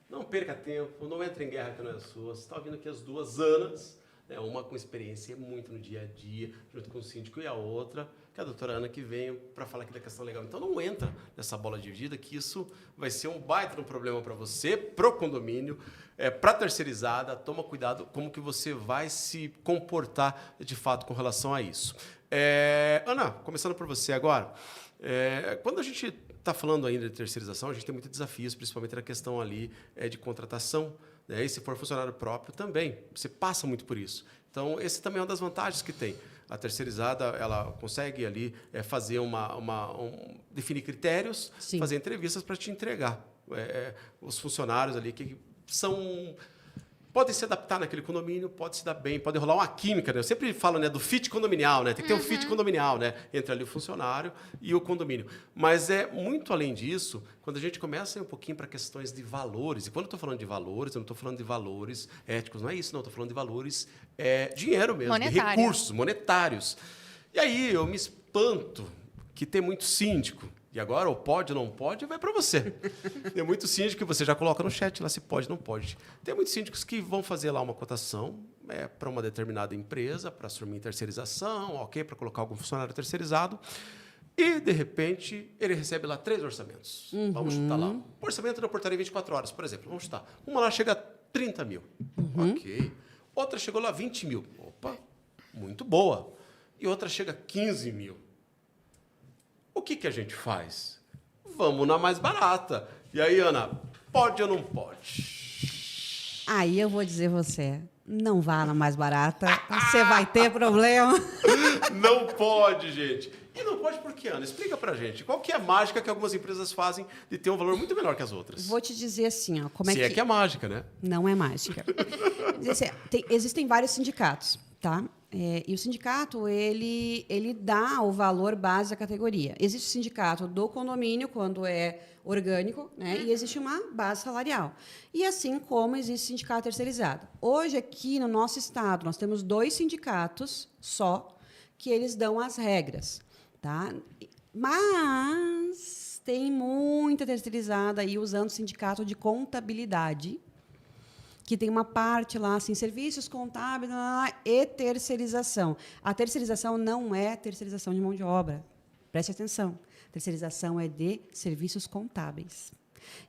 Não perca tempo. Não entre em guerra que não é sua. Você está ouvindo aqui as duas Anas. Uma com experiência muito no dia a dia, junto com o síndico, e a outra, que é a doutora Ana, que veio para falar aqui da questão legal. Então, não entra nessa bola dividida, que isso vai ser um baita problema para você, para o condomínio, para a terceirizada. Toma cuidado como que você vai se comportar, de fato, com relação a isso. Ana, começando por você agora. Quando a gente está falando ainda de terceirização, a gente tem muitos desafios, principalmente na questão ali de contratação. E se for funcionário próprio também, você passa muito por isso. Então, esse também é uma das vantagens que tem. A terceirizada, ela consegue ali fazer definir critérios, Sim. fazer entrevistas para te entregar. Os funcionários ali que podem se adaptar naquele condomínio, pode se dar bem, pode rolar uma química, né? Eu sempre falo, né, do fit condominial, né? Tem que ter um fit condominial, né? Entre ali o funcionário e o condomínio. Mas muito além disso, quando a gente começa a ir um pouquinho para questões de valores, e quando eu estou falando de valores, eu não estou falando de valores éticos, não é isso, não, estou falando de valores dinheiro mesmo, Monetário. de recursos monetários. E aí eu me espanto que tem muito síndico. E agora, ou pode ou não pode, vai para você. Tem muito síndico que você já coloca no chat lá se pode ou não pode. Tem muitos síndicos que vão fazer lá uma cotação para uma determinada empresa, para assumir terceirização, ok, para colocar algum funcionário terceirizado. E, de repente, ele recebe lá 3 orçamentos. Vamos chutar lá. O orçamento da portaria 24 horas, por exemplo. Vamos chutar. Uma lá chega a 30 mil. Ok. Outra chegou lá a 20 mil. Opa, muito boa. E outra chega a 15 mil. O que a gente faz? Vamos na mais barata. E aí, Ana, pode ou não pode? Aí eu vou dizer você, não vá na mais barata, você vai ter problema. Não pode, gente. E não pode por quê, Ana? Explica pra gente. Qual que é a mágica que algumas empresas fazem de ter um valor muito menor que as outras? Vou te dizer assim, ó, como Se é que é mágica, né? Não é mágica. Existem vários sindicatos, tá? E o sindicato, ele dá o valor base da categoria. Existe o sindicato do condomínio, quando é orgânico, né? E existe uma base salarial. E assim como existe sindicato terceirizado. Hoje, aqui no nosso estado, nós temos 2 sindicatos só que eles dão as regras, tá? Mas tem muita terceirizada aí usando o sindicato de contabilidade, que tem uma parte lá, assim, serviços contábeis e terceirização. A terceirização não é terceirização de mão de obra. Preste atenção. Terceirização é de serviços contábeis.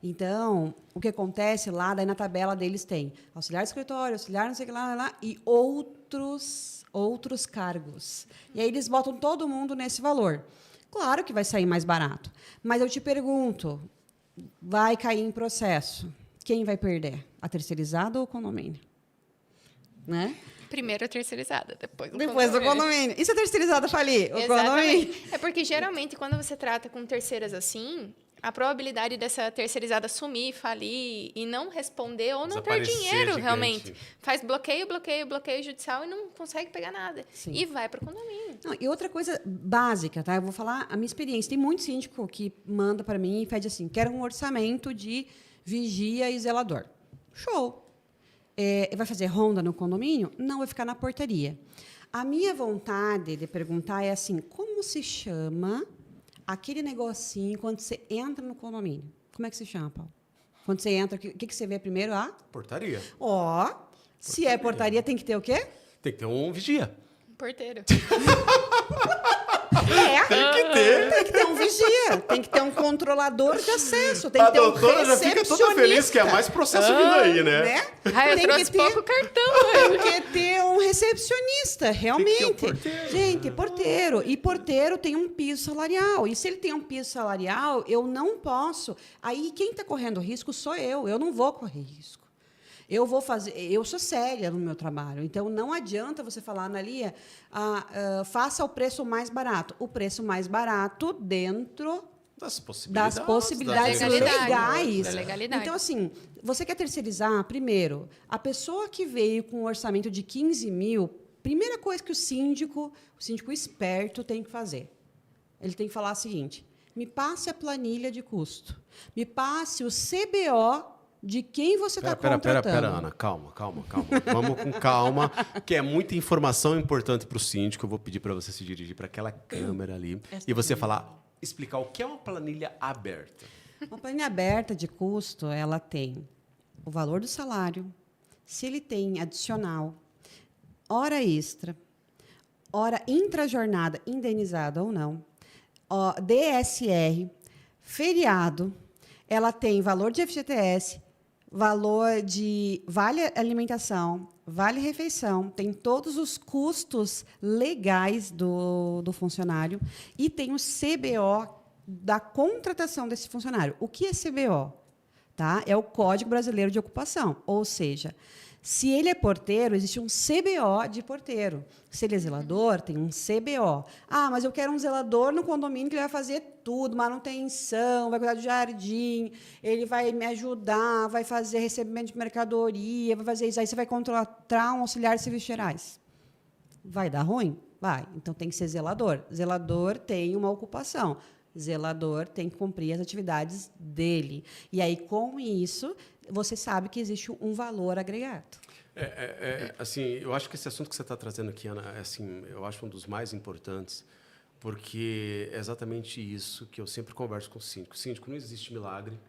Então, o que acontece lá, daí na tabela deles tem auxiliar de escritório, auxiliar não sei o que lá, e outros cargos. E aí eles botam todo mundo nesse valor. Claro que vai sair mais barato. Mas eu te pergunto, vai cair em processo. Quem vai perder? A terceirizada ou o condomínio? Né? Primeiro a terceirizada, depois do condomínio. E se a terceirizada falir? O condomínio? É porque, geralmente, quando você trata com terceiras assim, a probabilidade dessa terceirizada sumir, falir e não responder ou não ter dinheiro, gigante. Realmente. Faz bloqueio judicial e não consegue pegar nada. Sim. E vai para o condomínio. Não, e outra coisa básica, tá? Eu vou falar a minha experiência. Tem muito síndico que manda para mim e pede assim, quero um orçamento de vigia e zelador. Show. Vai fazer ronda no condomínio? Não, vai ficar na portaria. A minha vontade de perguntar é assim, como se chama aquele negocinho quando você entra no condomínio? Como é que se chama, Paulo? Quando você entra, o que você vê primeiro? Portaria. Se é portaria, tem que ter o quê? Tem que ter um vigia. Porteiro. Tem que ter um vigia, tem que ter um controlador de acesso, tem que ter um doutora já fica toda feliz que é mais processo vindo aí, né? Eu trouxe pouco cartão. Tem que ter um recepcionista, realmente. Tem que ter um porteiro. Gente, porteiro. E porteiro tem um piso salarial. E se ele tem um piso salarial, eu não posso. Aí quem está correndo risco sou eu. Eu não vou correr risco. Eu sou séria no meu trabalho, então não adianta você falar, Analia, faça o preço mais barato. O preço mais barato dentro das possibilidades legais. Da legalidade. Então, assim, você quer terceirizar, primeiro, a pessoa que veio com um orçamento de 15 mil, primeira coisa que o síndico esperto tem que fazer, ele tem que falar o seguinte, me passe a planilha de custo, me passe o CBO de quem você está contratando. Pera, Ana, calma. Vamos com calma, que é muita informação importante para o síndico. Eu vou pedir para você se dirigir para aquela câmera ali e você explicar o que é uma planilha aberta. Uma planilha aberta de custo, ela tem o valor do salário, se ele tem adicional, hora extra, hora intrajornada, indenizada ou não, DSR, feriado, ela tem valor de FGTS, valor de vale alimentação, vale refeição, tem todos os custos legais do funcionário e tem o CBO da contratação desse funcionário. O que é CBO? Tá? É o Código Brasileiro de Ocupação, ou seja, se ele é porteiro, existe um CBO de porteiro. Se ele é zelador, tem um CBO. Mas eu quero um zelador no condomínio que ele vai fazer tudo, manutenção, vai cuidar do jardim, ele vai me ajudar, vai fazer recebimento de mercadoria, vai fazer isso. Aí você vai contratar um auxiliar de serviços gerais. Vai dar ruim? Vai. Então, tem que ser zelador. Zelador tem uma ocupação. Zelador tem que cumprir as atividades dele. E aí, com isso, você sabe que existe um valor agregado. Assim, eu acho que esse assunto que você está trazendo aqui, Ana, eu acho um dos mais importantes, porque é exatamente isso que eu sempre converso com o síndico. Síndico, não existe milagre,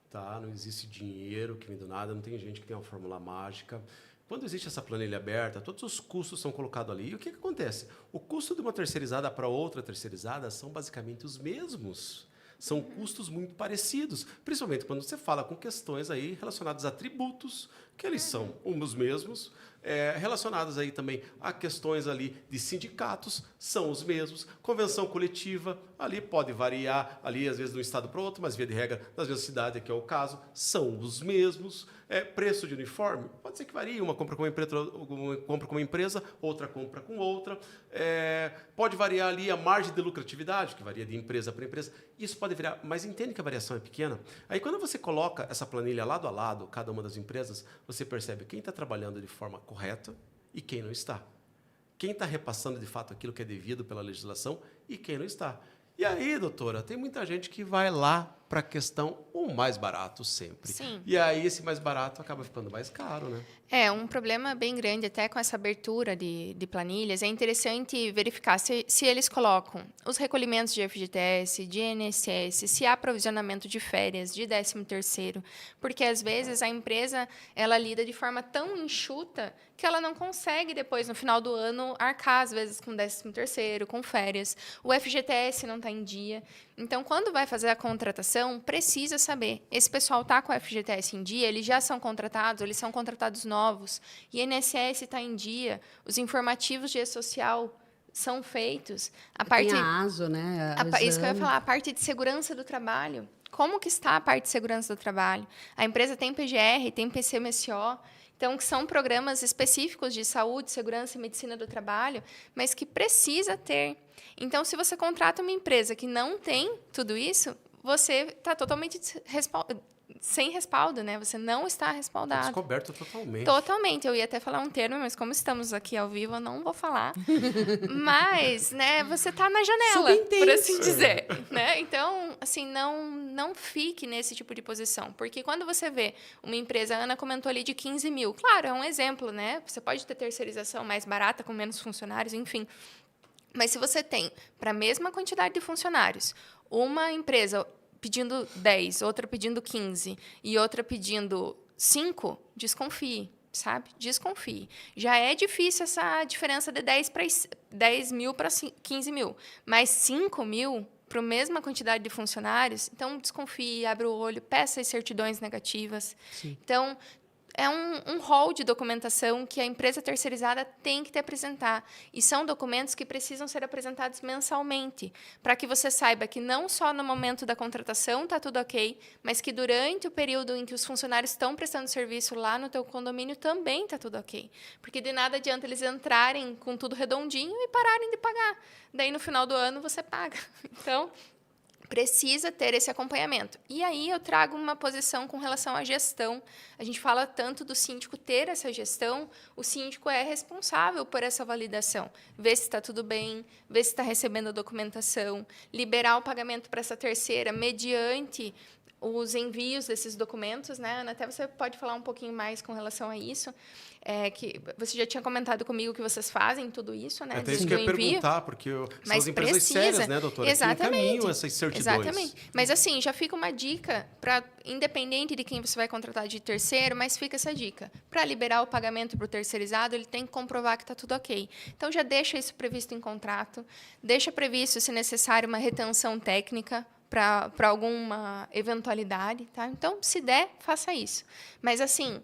tá? Não existe dinheiro que vem do nada, não tem gente que tem uma fórmula mágica. Quando existe essa planilha aberta, todos os custos são colocados ali. E o que acontece? O custo de uma terceirizada para outra terceirizada são basicamente os mesmos. São custos muito parecidos, principalmente quando você fala com questões aí relacionadas a tributos, que eles são os mesmos, relacionadas aí também a questões ali de sindicatos, são os mesmos, convenção coletiva, ali pode variar, ali às vezes de um estado para outro, mas via de regra, nas mesmas cidades, que é o caso, são os mesmos. Preço de uniforme, pode ser que varie, uma compra com uma empresa, outra compra com outra. Pode variar ali a margem de lucratividade, que varia de empresa para empresa. Isso pode variar, mas entende que a variação é pequena? Aí, quando você coloca essa planilha lado a lado, cada uma das empresas, você percebe quem está trabalhando de forma correta e quem não está. Quem está repassando, de fato, aquilo que é devido pela legislação e quem não está. E aí, doutora, tem muita gente que vai lá para a questão o mais barato sempre. Sim. E aí esse mais barato acaba ficando mais caro, né? Um problema bem grande, até com essa abertura de planilhas, é interessante verificar se eles colocam os recolhimentos de FGTS, de INSS, se há provisionamento de férias, de 13º, porque, às vezes, a empresa ela lida de forma tão enxuta que ela não consegue, depois, no final do ano, arcar, às vezes, com 13º, com férias. O FGTS não está em dia. Então, quando vai fazer a contratação, precisa saber, esse pessoal está com o FGTS em dia, eles já são contratados, eles são contratados novos, INSS está em dia, os informativos de E-Social são feitos. Tem a ASO, né? Isso que eu ia falar, a parte de segurança do trabalho. Como que está a parte de segurança do trabalho? A empresa tem PGR, tem PCMSO, então, que são programas específicos de saúde, segurança e medicina do trabalho, mas que precisa ter. Então, se você contrata uma empresa que não tem tudo isso, você está totalmente sem respaldo, né? Você não está respaldado. Descoberto totalmente. Totalmente. Eu ia até falar um termo, mas como estamos aqui ao vivo, eu não vou falar. Mas, né, você está na janela, por assim dizer. Né? Então, assim, não fique nesse tipo de posição. Porque quando você vê uma empresa, a Ana comentou ali de 15 mil. Claro, é um exemplo, né? Você pode ter terceirização mais barata, com menos funcionários, enfim. Mas se você tem, para a mesma quantidade de funcionários, uma empresa pedindo 10, outra pedindo 15 e outra pedindo 5, desconfie, sabe? Desconfie. Já é difícil essa diferença de 10 mil para 15 mil, mas 5 mil para a mesma quantidade de funcionários, então desconfie, abre o olho, peça as certidões negativas. Sim. Então, é um rol de documentação que a empresa terceirizada tem que te apresentar. E são documentos que precisam ser apresentados mensalmente, para que você saiba que não só no momento da contratação está tudo ok, mas que durante o período em que os funcionários estão prestando serviço lá no teu condomínio também está tudo ok. Porque de nada adianta eles entrarem com tudo redondinho e pararem de pagar. Daí, no final do ano, você paga. Então, precisa ter esse acompanhamento. E aí eu trago uma posição com relação à gestão. A gente fala tanto do síndico ter essa gestão, o síndico é responsável por essa validação. Ver se está tudo bem, ver se está recebendo a documentação, liberar o pagamento para essa terceira mediante os envios desses documentos, né, Ana? Até você pode falar um pouquinho mais com relação a isso. Que você já tinha comentado comigo que vocês fazem tudo isso, né? Até isso que eu ia perguntar, porque são as empresas sérias, né, doutora? Exatamente. Que encaminham essas certidões. Exatamente. Mas, assim, já fica uma dica, independente de quem você vai contratar de terceiro, mas fica essa dica. Para liberar o pagamento para o terceirizado, ele tem que comprovar que está tudo ok. Então, já deixa isso previsto em contrato, deixa previsto, se necessário, uma retenção técnica para alguma eventualidade, tá? Então, se der, faça isso. Mas, assim,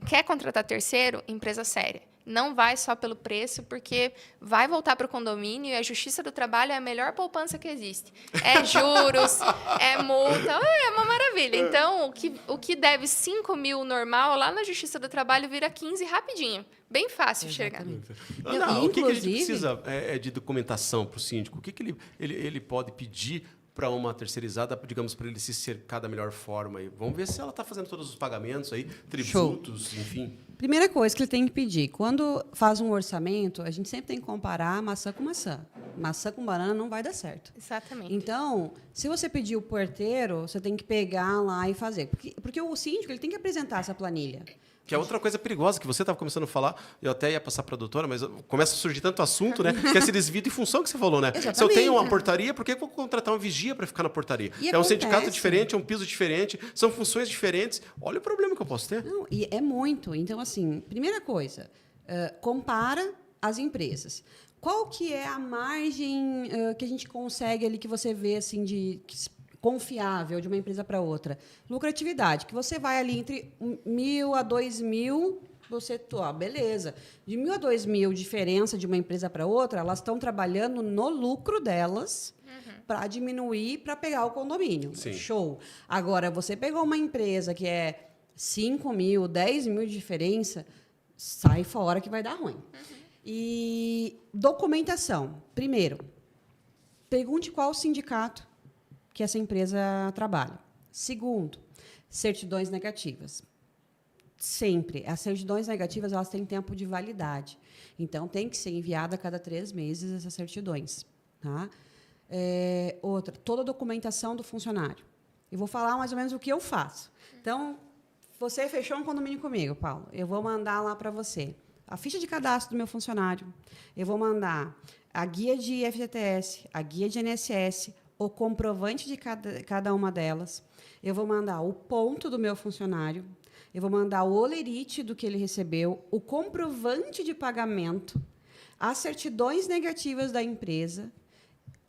quer contratar terceiro? Empresa séria. Não vai só pelo preço, porque vai voltar para o condomínio e a Justiça do Trabalho é a melhor poupança que existe. É juros, é multa, é uma maravilha. Então, o que deve 5 mil normal, lá na Justiça do Trabalho vira 15 rapidinho. Bem fácil chegar. Não, o que a gente precisa de documentação para o síndico? O que ele pode pedir para uma terceirizada, digamos, para ele se cercar da melhor forma? Aí. Vamos ver se ela está fazendo todos os pagamentos aí, tributos, enfim. Primeira coisa que ele tem que pedir, quando faz um orçamento, a gente sempre tem que comparar maçã com maçã. Maçã com banana não vai dar certo. Exatamente. Então, se você pedir o porteiro, você tem que pegar lá e fazer. Porque o síndico ele tem que apresentar essa planilha. Que é outra coisa perigosa que você estava começando a falar, eu até ia passar para a doutora, mas começa a surgir tanto assunto, né? Que é esse desvio de função que você falou, né? Exatamente. Se eu tenho uma portaria, por que eu vou contratar uma vigia para ficar na portaria? É um sindicato diferente, é um piso diferente, são funções diferentes. Olha o problema que eu posso ter. Não, e é muito. Então, assim, primeira coisa, compara as empresas. Qual que é a margem que a gente consegue ali, que você vê, assim, confiável de uma empresa para outra? Lucratividade, que você vai ali entre 1.000 a 2.000, você, beleza. De 1.000 a 2.000 diferença de uma empresa para outra, elas estão trabalhando no lucro delas para diminuir, para pegar o condomínio. Sim. Show. Agora, você pegou uma empresa que é 5.000, 10.000 de diferença, sai fora que vai dar ruim. E documentação. Primeiro, pergunte qual sindicato que essa empresa trabalha. Segundo, certidões negativas. Sempre. As certidões negativas elas têm tempo de validade. Então, tem que ser enviada a cada 3 meses essas certidões. Tá? Outra, toda a documentação do funcionário. Eu vou falar mais ou menos o que eu faço. Então, você fechou um condomínio comigo, Paulo. Eu vou mandar lá para você a ficha de cadastro do meu funcionário. Eu vou mandar a guia de FGTS, a guia de INSS, o comprovante de cada uma delas. Eu vou mandar o ponto do meu funcionário. Eu vou mandar o holerite do que ele recebeu, o comprovante de pagamento, as certidões negativas da empresa,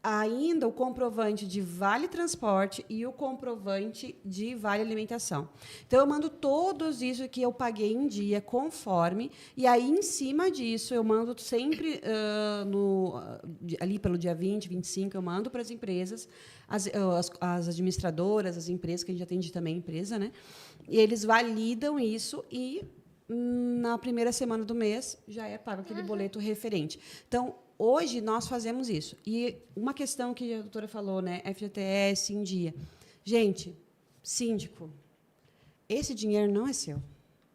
ainda o comprovante de vale transporte e o comprovante de vale alimentação. Então, eu mando todos isso que eu paguei em dia, conforme, e aí, em cima disso, eu mando sempre, ali pelo dia 20, 25, eu mando para as empresas, as administradoras, as empresas, que a gente atende também empresa, né? E eles validam isso e, na primeira semana do mês, já é pago aquele boleto referente. Então, hoje, nós fazemos isso. E uma questão que a doutora falou, né? FGTS em dia. Gente, síndico, esse dinheiro não é seu.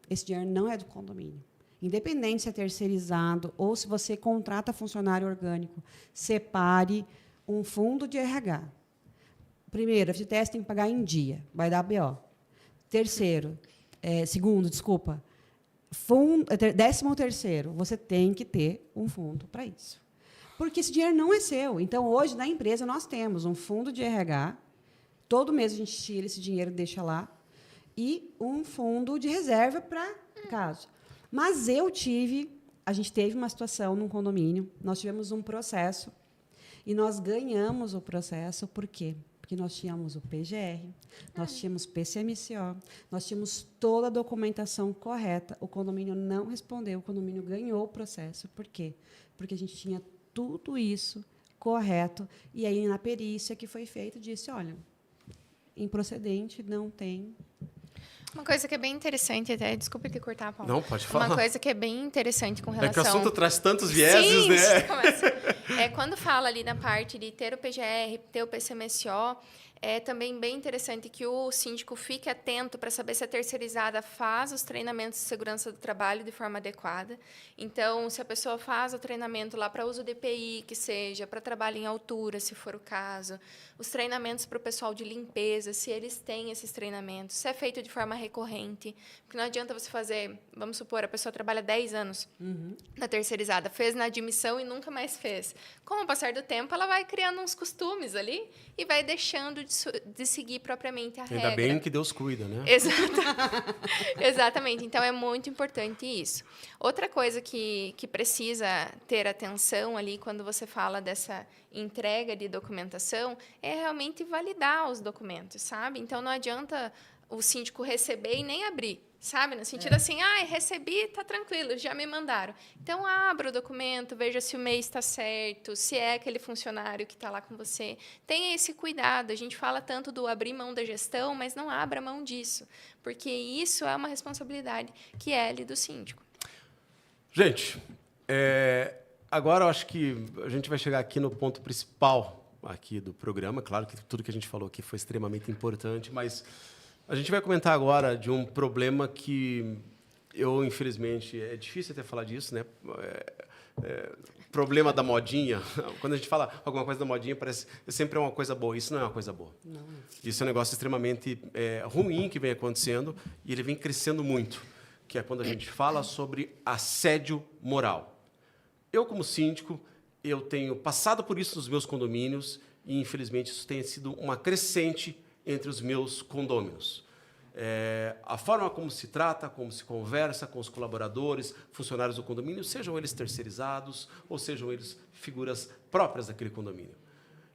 Esse dinheiro não é do condomínio. Independente se é terceirizado ou se você contrata funcionário orgânico, separe um fundo de RH. Primeiro, a FGTS tem que pagar em dia, vai dar BO. Segundo, 13º, você tem que ter um fundo para isso. Porque esse dinheiro não é seu. Então, hoje, na empresa, nós temos um fundo de RH, todo mês a gente tira esse dinheiro e deixa lá, e um fundo de reserva para caso. Mas a gente teve uma situação num condomínio, nós tivemos um processo, e nós ganhamos o processo, por quê? Porque nós tínhamos o PGR, nós tínhamos PCMCO, nós tínhamos toda a documentação correta, o condomínio não respondeu, o condomínio ganhou o processo. Por quê? Porque a gente tinha tudo isso correto, e aí, na perícia que foi feita, disse, olha, improcedente, não tem. Uma coisa que é bem interessante, até, desculpa te cortar, Paulo. Não, pode falar. Uma coisa que é bem interessante com relação... É que o assunto traz tantos vieses, né? Começa. Quando fala ali na parte de ter o PGR, ter o PCMSO, é também bem interessante que o síndico fique atento para saber se a terceirizada faz os treinamentos de segurança do trabalho de forma adequada. Então, se a pessoa faz o treinamento lá para uso de EPI, que seja, para trabalho em altura, se for o caso, os treinamentos para o pessoal de limpeza, se eles têm esses treinamentos, se é feito de forma recorrente, porque não adianta você fazer, vamos supor, a pessoa trabalha 10 anos na terceirizada, fez na admissão e nunca mais fez. Com o passar do tempo, ela vai criando uns costumes ali e vai deixando de seguir propriamente a regra. Ainda bem que Deus cuida, né? Exatamente. Então, é muito importante isso. Outra coisa que precisa ter atenção ali quando você fala dessa entrega de documentação é realmente validar os documentos, sabe? Então, não adianta o síndico receber e nem abrir, sabe? No sentido assim, recebi, está tranquilo, já me mandaram. Então, abra o documento, veja se o mês está certo, se é aquele funcionário que está lá com você. Tenha esse cuidado. A gente fala tanto do abrir mão da gestão, mas não abra mão disso, porque isso é uma responsabilidade que é ali do síndico. Gente, agora eu acho que a gente vai chegar aqui no ponto principal aqui do programa. Claro que tudo que a gente falou aqui foi extremamente importante, mas a gente vai comentar agora de um problema que eu, infelizmente, é difícil até falar disso, né? Problema da modinha. Quando a gente fala alguma coisa da modinha, parece sempre é uma coisa boa. Isso não é uma coisa boa. Não. Isso é um negócio extremamente ruim que vem acontecendo e ele vem crescendo muito, que é quando a gente fala sobre assédio moral. Eu, como síndico, eu tenho passado por isso nos meus condomínios e, infelizmente, isso tem sido uma crescente entre os meus condôminos. A forma como se trata, como se conversa com os colaboradores, funcionários do condomínio, sejam eles terceirizados ou sejam eles figuras próprias daquele condomínio.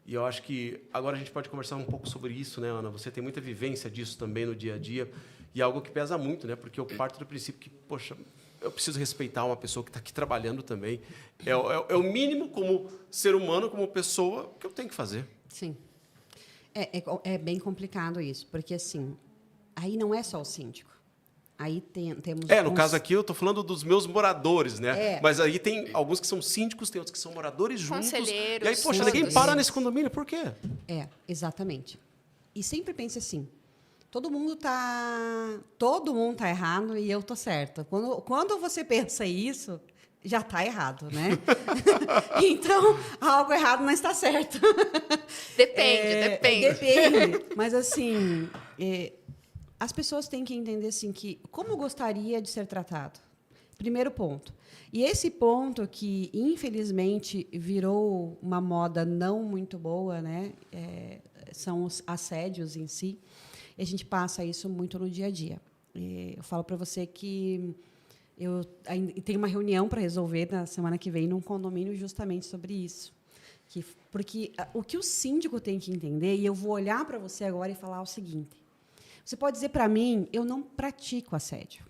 E eu acho que agora a gente pode conversar um pouco sobre isso, né, Ana? Você tem muita vivência disso também no dia a dia e é algo que pesa muito, né? Porque eu parto do princípio que, poxa, eu preciso respeitar uma pessoa que está aqui trabalhando também. É o mínimo como ser humano, como pessoa, que eu tenho que fazer. Sim. É bem complicado isso, porque, assim, aí não é só o síndico. Aí temos... No caso aqui, eu estou falando dos meus moradores, né? Mas aí tem alguns que são síndicos, tem outros que são moradores juntos. Conselheiros. E aí, poxa, ninguém para nesse condomínio, por quê? Exatamente. E sempre pense assim, todo mundo tá errado e eu tô certa. Quando você pensa isso, já está errado, né? Então, algo errado não está certo. Depende. Mas, assim, as pessoas têm que entender assim, que como eu gostaria de ser tratado. Primeiro ponto. E esse ponto que, infelizmente, virou uma moda não muito boa, né? São os assédios em si. E a gente passa isso muito no dia a dia. Eu falo para você que eu tenho uma reunião para resolver na semana que vem num condomínio justamente sobre isso. Porque o que o síndico tem que entender, e eu vou olhar para você agora e falar o seguinte: você pode dizer para mim, eu não pratico assédio,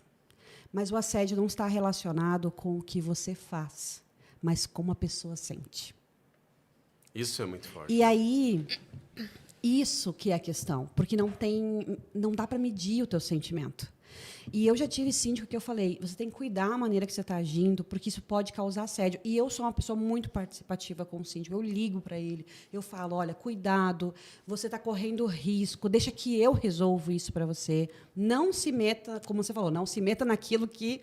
mas o assédio não está relacionado com o que você faz, mas como a pessoa sente. Isso é muito forte. E aí, isso que é a questão, porque não dá para medir o teu sentimento. E eu já tive síndico que eu falei, você tem que cuidar da maneira que você está agindo, porque isso pode causar assédio. E eu sou uma pessoa muito participativa com o síndico. Eu ligo para ele, eu falo, olha, cuidado, você está correndo risco, deixa que eu resolvo isso para você. Não se meta, como você falou, não se meta naquilo que...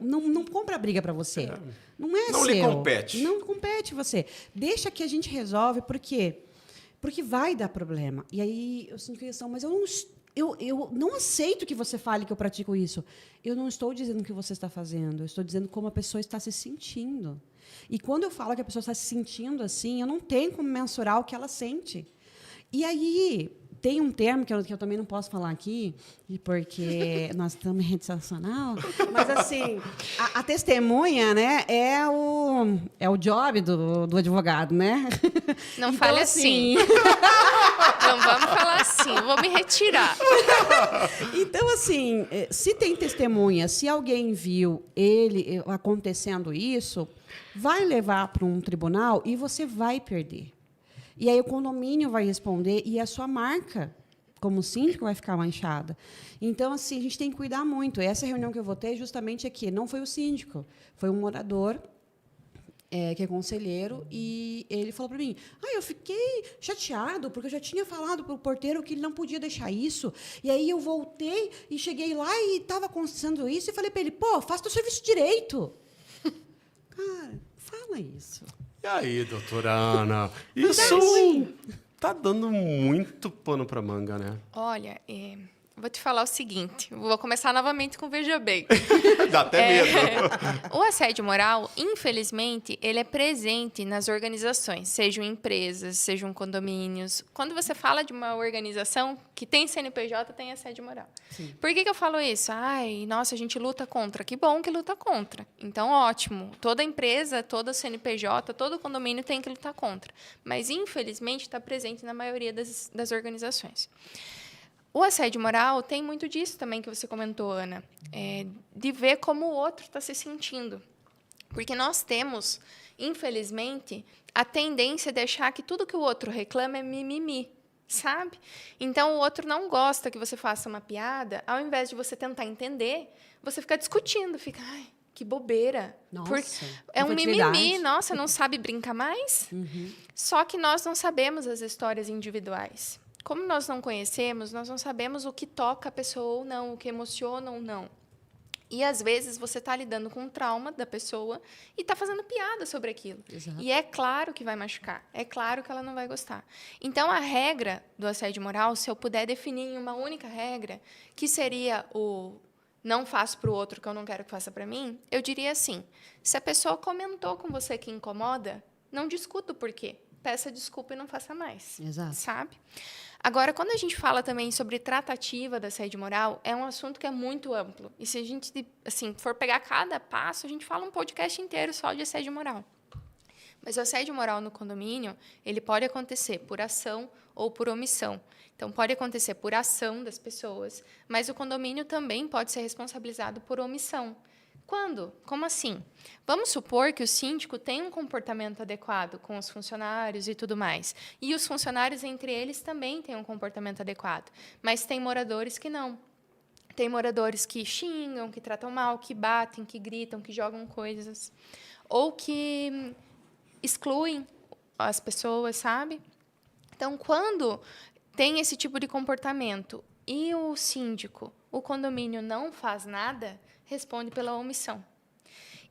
Não compra briga para você. Não é não seu. Lhe compete. Não compete você. Deixa que a gente resolve, por quê? Porque vai dar problema. E aí eu sinto questão, mas eu não aceito que você fale que eu pratico isso. Eu não estou dizendo o que você está fazendo, eu estou dizendo como a pessoa está se sentindo. E quando eu falo que a pessoa está se sentindo assim, eu não tenho como mensurar o que ela sente. E aí tem um termo que eu também não posso falar aqui, porque nós estamos em rede nacional, mas assim, a testemunha, né, é o job do advogado, né? Não então, fale assim. Não vamos falar assim, eu vou me retirar. Então, assim, se tem testemunha, se alguém viu ele acontecendo isso, vai levar para um tribunal e você vai perder. E aí o condomínio vai responder e a sua marca, como síndico, vai ficar manchada. Então, assim, a gente tem que cuidar muito. Essa reunião que eu vou ter justamente aqui, não foi o síndico, foi um morador que é conselheiro, e ele falou para mim, eu fiquei chateado, porque eu já tinha falado para o porteiro que ele não podia deixar isso, e aí eu voltei e cheguei lá e estava acontecendo isso, e falei para ele, faça o serviço direito. Cara, fala isso. E aí, doutora Ana? Isso tá dando muito pano para manga, né? Olha, vou te falar o seguinte, vou começar novamente com Veja Bem. Dá até medo. O assédio moral, infelizmente, ele é presente nas organizações, sejam empresas, sejam condomínios. Quando você fala de uma organização que tem CNPJ, tem assédio moral. Sim. Por que eu falo isso? Nossa, a gente luta contra. Que bom que luta contra. Então, ótimo. Toda empresa, toda CNPJ, todo condomínio tem que lutar contra. Mas, infelizmente, está presente na maioria das organizações. O assédio moral tem muito disso também que você comentou, Ana, de ver como o outro está se sentindo. Porque nós temos, infelizmente, a tendência de achar que tudo que o outro reclama é mimimi, sabe? Então, o outro não gosta que você faça uma piada, ao invés de você tentar entender, você fica discutindo, fica, que bobeira. Nossa, é um mimimi, nossa, não sabe brincar mais? Uhum. Só que nós não sabemos as histórias individuais. Como nós não conhecemos, nós não sabemos o que toca a pessoa ou não, o que emociona ou não. E, às vezes, você está lidando com um trauma da pessoa e está fazendo piada sobre aquilo. Exato. E é claro que vai machucar, é claro que ela não vai gostar. Então, a regra do assédio moral, se eu puder definir em uma única regra, que seria o não faço para o outro que eu não quero que faça para mim, eu diria assim, se a pessoa comentou com você que incomoda, não discuta o porquê. Peça desculpa e não faça mais. Exato. Sabe? Agora, quando a gente fala também sobre tratativa da assédio moral, é um assunto que é muito amplo. E se a gente for pegar cada passo, a gente fala um podcast inteiro só de assédio moral. Mas o assédio moral no condomínio, ele pode acontecer por ação ou por omissão. Então, pode acontecer por ação das pessoas, mas o condomínio também pode ser responsabilizado por omissão. Quando? Como assim? Vamos supor que o síndico tem um comportamento adequado com os funcionários e tudo mais. E os funcionários, entre eles, também têm um comportamento adequado. Mas tem moradores que não. Tem moradores que xingam, que tratam mal, que batem, que gritam, que jogam coisas. Ou que excluem as pessoas, sabe? Então, quando tem esse tipo de comportamento e o síndico, o condomínio não faz nada, responde pela omissão.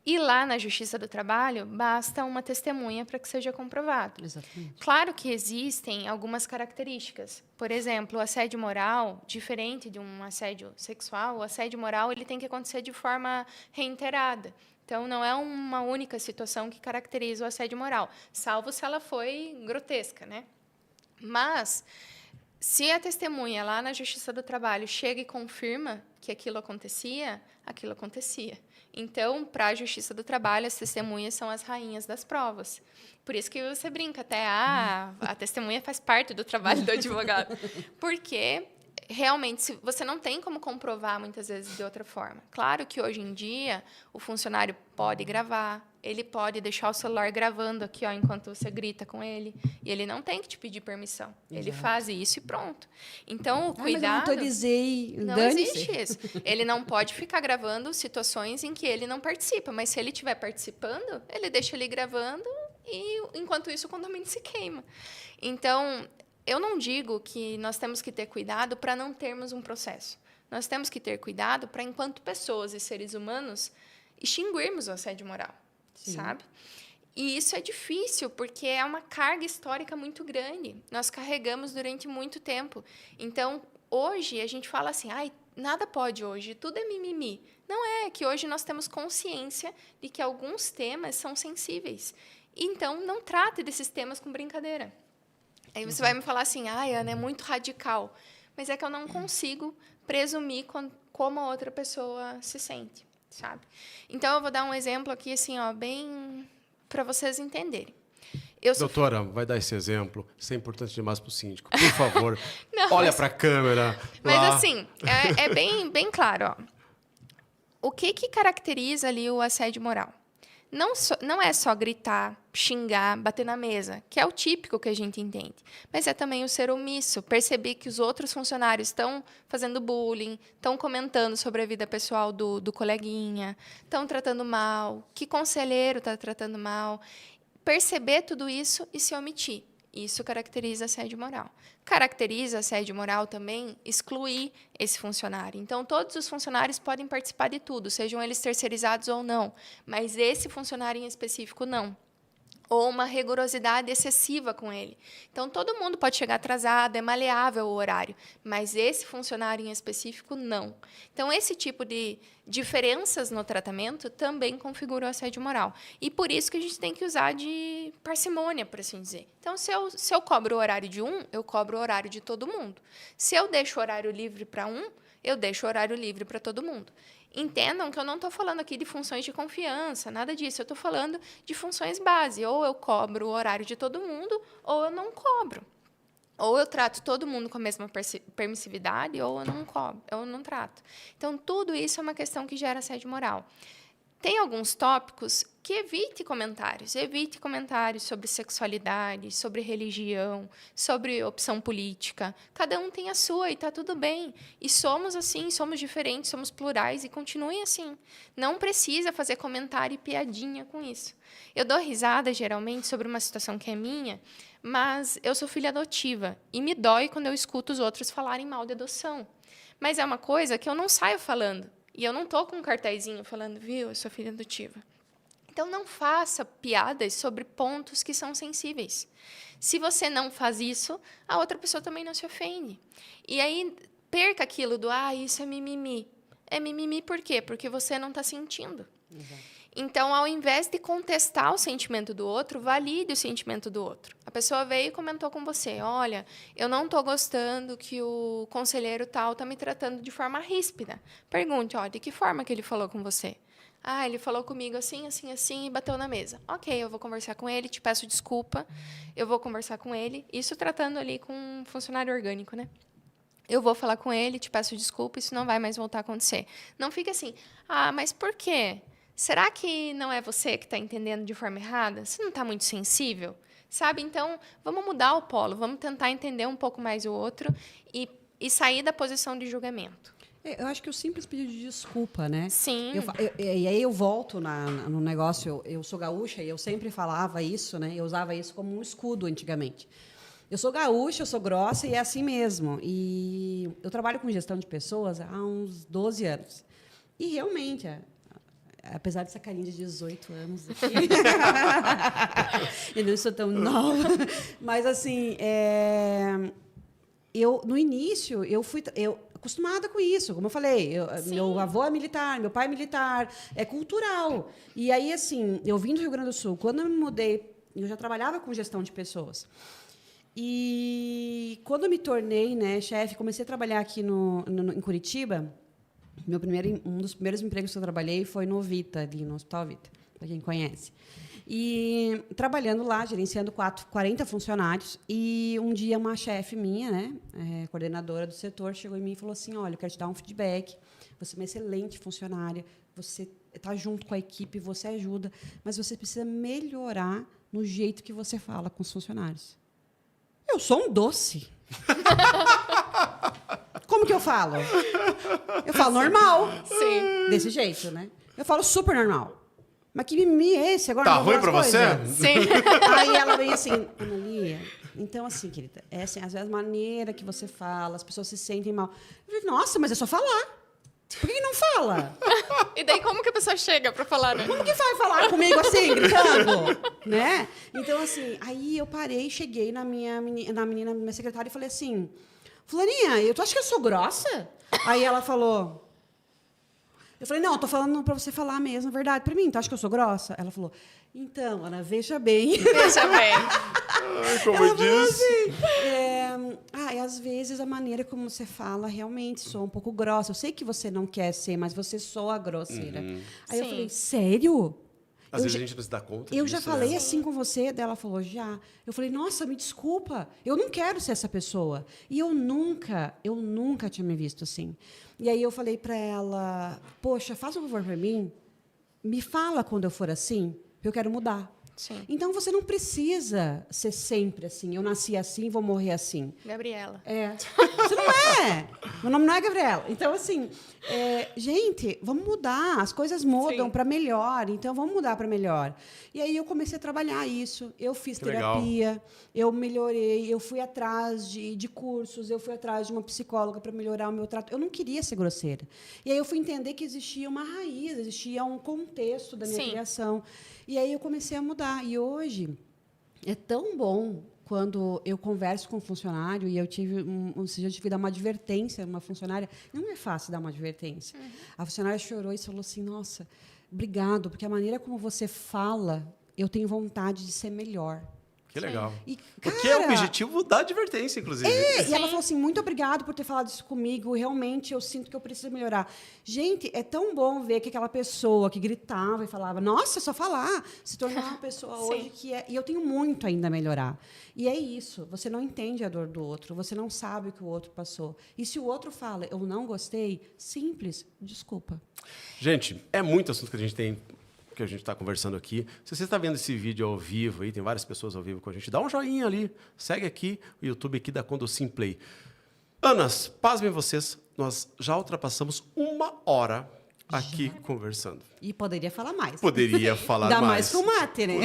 E lá na Justiça do Trabalho, basta uma testemunha para que seja comprovado. Exatamente. Claro que existem algumas características. Por exemplo, o assédio moral, diferente de um assédio sexual, o assédio moral ele tem que acontecer de forma reiterada. Então, não é uma única situação que caracteriza o assédio moral, salvo se ela foi grotesca, né? Mas, se a testemunha lá na Justiça do Trabalho chega e confirma que aquilo acontecia. Então, para a Justiça do Trabalho, as testemunhas são as rainhas das provas. Por isso que você brinca até, a testemunha faz parte do trabalho do advogado. Porque, realmente, você não tem como comprovar, muitas vezes, de outra forma. Claro que, hoje em dia, o funcionário pode gravar, ele pode deixar o celular gravando aqui, ó, enquanto você grita com ele, e ele não tem que te pedir permissão. Exato. Ele faz isso e pronto. Então, o cuidado... Mas eu não autorizei. Não existe isso. Ele não pode ficar gravando situações em que ele não participa, mas se ele estiver participando, ele deixa ele gravando e, enquanto isso, o condomínio se queima. Então, eu não digo que nós temos que ter cuidado para não termos um processo. Nós temos que ter cuidado para, enquanto pessoas e seres humanos, extinguirmos o assédio moral. Sim. Sabe? E isso é difícil, porque é uma carga histórica muito grande. Nós carregamos durante muito tempo. Então, hoje, a gente fala assim, nada pode hoje, tudo é mimimi. Não é, que hoje nós temos consciência de que alguns temas são sensíveis. Então, não trate desses temas com brincadeira. Aí você vai me falar assim, Ana, é muito radical. Mas é que eu não consigo presumir como a outra pessoa se sente. Sabe? Então, eu vou dar um exemplo aqui, assim, bem para vocês entenderem. Doutora, vai dar esse exemplo. Isso é importante demais para o síndico. Por favor, olha para a câmera. Mas, assim, é bem claro. O que caracteriza ali o assédio moral? Não é só gritar, xingar, bater na mesa, que é o típico que a gente entende. Mas é também o ser omisso, perceber que os outros funcionários estão fazendo bullying, estão comentando sobre a vida pessoal do coleguinha, estão tratando mal, que conselheiro está tratando mal. Perceber tudo isso e se omitir. Isso caracteriza assédio moral. Caracteriza assédio moral também excluir esse funcionário. Então, todos os funcionários podem participar de tudo, sejam eles terceirizados ou não, mas esse funcionário em específico não. Ou uma rigorosidade excessiva com ele. Então, todo mundo pode chegar atrasado, é maleável o horário, mas esse funcionário em específico, não. Então, esse tipo de diferenças no tratamento também configura o assédio moral. E por isso que a gente tem que usar de parcimônia, por assim dizer. Então, se eu cobro o horário de um, eu cobro o horário de todo mundo. Se eu deixo o horário livre para um, eu deixo o horário livre para todo mundo. Entendam que eu não estou falando aqui de funções de confiança, nada disso. Eu estou falando de funções base. Ou eu cobro o horário de todo mundo, ou eu não cobro. Ou eu trato todo mundo com a mesma permissividade, ou eu não cobro, eu não trato. Então, tudo isso é uma questão que gera assédio moral. Tem alguns tópicos que evite comentários sobre sexualidade, sobre religião, sobre opção política. Cada um tem a sua e está tudo bem. E somos assim, somos diferentes, somos plurais e continuem assim. Não precisa fazer comentário e piadinha com isso. Eu dou risada, geralmente, sobre uma situação que é minha, mas eu sou filha adotiva e me dói quando eu escuto os outros falarem mal de adoção. Mas é uma coisa que eu não saio falando. E eu não estou com um cartazinho falando, viu, eu sou filha adotiva. Então, não faça piadas sobre pontos que são sensíveis. Se você não faz isso, a outra pessoa também não se ofende. E aí, perca aquilo do, isso é mimimi. É mimimi por quê? Porque você não está sentindo. Exato. Então, ao invés de contestar o sentimento do outro, valide o sentimento do outro. A pessoa veio e comentou com você, olha, eu não estou gostando que o conselheiro tal está me tratando de forma ríspida. Pergunte, de que forma que ele falou com você? Ele falou comigo assim, assim, assim e bateu na mesa. Ok, eu vou conversar com ele, te peço desculpa, eu vou conversar com ele. Isso tratando ali com um funcionário orgânico, né? Eu vou falar com ele, te peço desculpa, isso não vai mais voltar a acontecer. Não fica assim, mas por quê? Será que não é você que está entendendo de forma errada? Você não está muito sensível? Sabe? Então, vamos mudar o polo, vamos tentar entender um pouco mais o outro e sair da posição de julgamento. Eu acho que o simples pedido de desculpa, né? Sim. E aí eu volto no negócio, eu sou gaúcha e eu sempre falava isso, né? Eu usava isso como um escudo antigamente. Eu sou gaúcha, eu sou grossa e é assim mesmo. E eu trabalho com gestão de pessoas há uns 12 anos. E realmente... apesar dessa carinha de 18 anos aqui, eu não sou tão nova, mas assim, no início, eu acostumada com isso, como eu falei, meu avô é militar, meu pai é militar, é cultural. E aí, assim, eu vim do Rio Grande do Sul, quando eu me mudei, eu já trabalhava com gestão de pessoas. E quando eu me tornei, né, chefe, comecei a trabalhar aqui em Curitiba, um dos primeiros empregos que eu trabalhei foi no Vita, ali no Hospital Vita, para quem conhece. E trabalhando lá, gerenciando 40 funcionários. E um dia uma chefe minha, né, coordenadora do setor, chegou em mim e falou assim: olha, eu quero te dar um feedback, você é uma excelente funcionária, você está junto com a equipe, você ajuda, mas você precisa melhorar no jeito que você fala com os funcionários. Eu sou um doce. Como que eu falo? Eu falo normal. Sim. Desse jeito, né? Eu falo super normal. Mas que mimimi é esse? Agora Tá não vou ruim pra falar as você? coisas? Sim. Aí ela veio assim, Analia, então assim, querida, assim, às vezes a maneira que você fala, as pessoas se sentem mal. Eu falei, nossa, mas é só falar. Por que não fala? E daí como que a pessoa chega para falar, né? Como que vai falar comigo assim, gritando? Né? Então, assim, aí eu parei, cheguei na minha secretária e falei assim, Fulaninha, tu acha que eu sou grossa? Aí ela falou... Eu falei, não, eu tô falando para você falar mesmo, a verdade para mim. Tu acha que eu sou grossa? Ela falou, então, Ana, veja bem. Veja bem. Como Ela eu falou disse. assim, às vezes a maneira como você fala realmente soa um pouco grossa. Eu sei que você não quer ser, mas você soa grosseira. Aí eu Sim. falei, sério? Às vezes a gente não se dá conta Eu disso, já falei né? assim com você, daí ela falou, já. Eu falei, nossa, me desculpa, eu não quero ser essa pessoa. E eu nunca tinha me visto assim. E aí eu falei para ela, poxa, faz um favor para mim, me fala quando eu for assim, eu quero mudar. Sim. Então, você não precisa ser sempre assim. Eu nasci assim, vou morrer assim. Gabriela. Você não é. Meu nome não é Gabriela. Então, assim, gente, vamos mudar. As coisas mudam para melhor. Então, vamos mudar para melhor. E aí, eu comecei a trabalhar isso. Eu fiz terapia, eu melhorei, eu fui atrás de cursos, eu fui atrás de uma psicóloga para melhorar o meu trato. Eu não queria ser grosseira. E aí, eu fui entender que existia uma raiz, existia um contexto da minha criação. E aí, eu comecei a mudar. E hoje, é tão bom quando eu converso com um funcionário e eu tive que dar uma advertência a uma funcionária. Não é fácil dar uma advertência. A funcionária chorou e falou assim, nossa, obrigado, porque a maneira como você fala, eu tenho vontade de ser melhor. Que legal. E, Porque é o objetivo da advertência, inclusive. E ela falou assim, muito obrigado por ter falado isso comigo, realmente eu sinto que eu preciso melhorar. Gente, é tão bom ver que aquela pessoa que gritava e falava, nossa, é só falar, se tornar uma pessoa hoje que é... E eu tenho muito ainda a melhorar. E é isso, você não entende a dor do outro, você não sabe o que o outro passou. E se o outro fala, eu não gostei, simples, desculpa. Gente, é muito assunto que a gente está conversando aqui. Se você está vendo esse vídeo ao vivo, aí, tem várias pessoas ao vivo com a gente, dá um joinha ali, segue aqui o YouTube aqui da Condosim Play. Anas, pasmem vocês, nós já ultrapassamos 1 hora aqui conversando. E poderia falar mais. Poderia falar Ainda mais. mais com mate, né?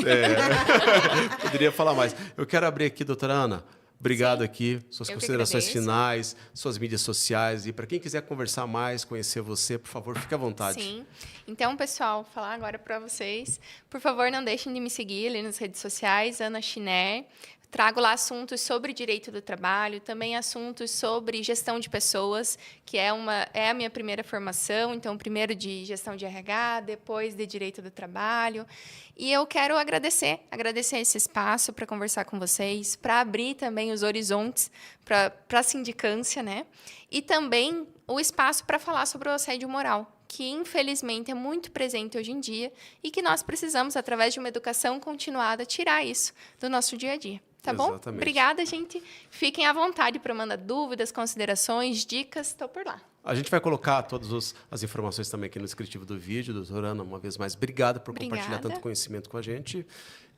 Poderia falar mais. Eu quero abrir aqui, doutora Ana. Obrigado aqui, suas considerações finais, suas mídias sociais. E para quem quiser conversar mais, conhecer você, por favor, fique à vontade. Sim. Então, pessoal, vou falar agora para vocês. Por favor, não deixem de me seguir ali nas redes sociais, Ana Chiner. Trago lá assuntos sobre direito do trabalho, também assuntos sobre gestão de pessoas, que é a minha primeira formação. Então, primeiro de gestão de RH, depois de direito do trabalho. E eu quero agradecer esse espaço para conversar com vocês, para abrir também os horizontes para a sindicância, né? E também o espaço para falar sobre o assédio moral, que infelizmente é muito presente hoje em dia e que nós precisamos, através de uma educação continuada, tirar isso do nosso dia a dia. Tá bom? Exatamente. Obrigada, gente. Fiquem à vontade para mandar dúvidas, considerações, dicas. Estou por lá. A gente vai colocar todas as informações também aqui no descritivo do vídeo. Doutora Ana, uma vez mais, obrigado por compartilhar tanto conhecimento com a gente.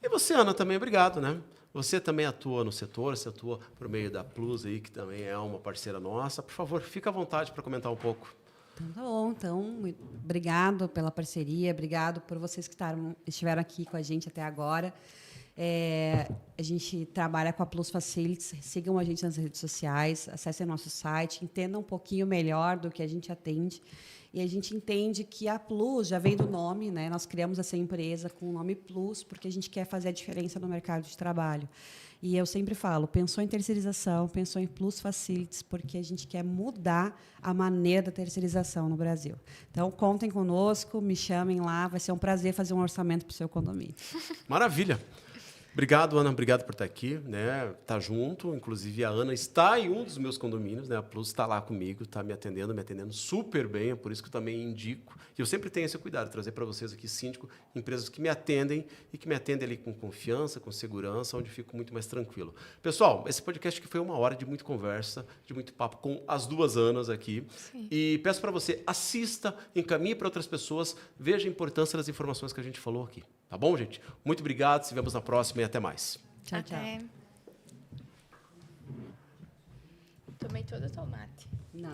E você, Ana, também obrigado, né? Você também atua no setor, você atua por meio da Plus, aí, que também é uma parceira nossa. Por favor, fique à vontade para comentar um pouco. Então, tá bom. Então, obrigado pela parceria, obrigado por vocês que estiveram aqui com a gente até agora. A gente trabalha com a Plus Facilities. Sigam a gente nas redes sociais, acessem nosso site, entendam um pouquinho melhor do que a gente atende. E a gente entende que a Plus já vem do nome, né? Nós criamos essa empresa com o nome Plus porque a gente quer fazer a diferença no mercado de trabalho. E eu sempre falo, pensou em terceirização, pensou em Plus Facilities, porque a gente quer mudar a maneira da terceirização no Brasil. Então, contem conosco, me chamem lá, vai ser um prazer fazer um orçamento para o seu condomínio. Maravilha. Obrigado, Ana. Obrigado por estar aqui, né? Tá junto. Inclusive, a Ana está em um dos meus condomínios, né? A Plus está lá comigo, está me atendendo super bem. É por isso que eu também indico. E eu sempre tenho esse cuidado, trazer para vocês aqui, síndico, empresas que me atendem e que me atendem ali com confiança, com segurança, onde fico muito mais tranquilo. Pessoal, esse podcast aqui foi 1 hora de muita conversa, de muito papo com as 2 Anas aqui. Sim. E peço para você, assista, encaminhe para outras pessoas, veja a importância das informações que a gente falou aqui. Tá bom, gente? Muito obrigado, se vemos na próxima e até mais. Tchau, tchau. Até. Tomei todo o tomate. Não.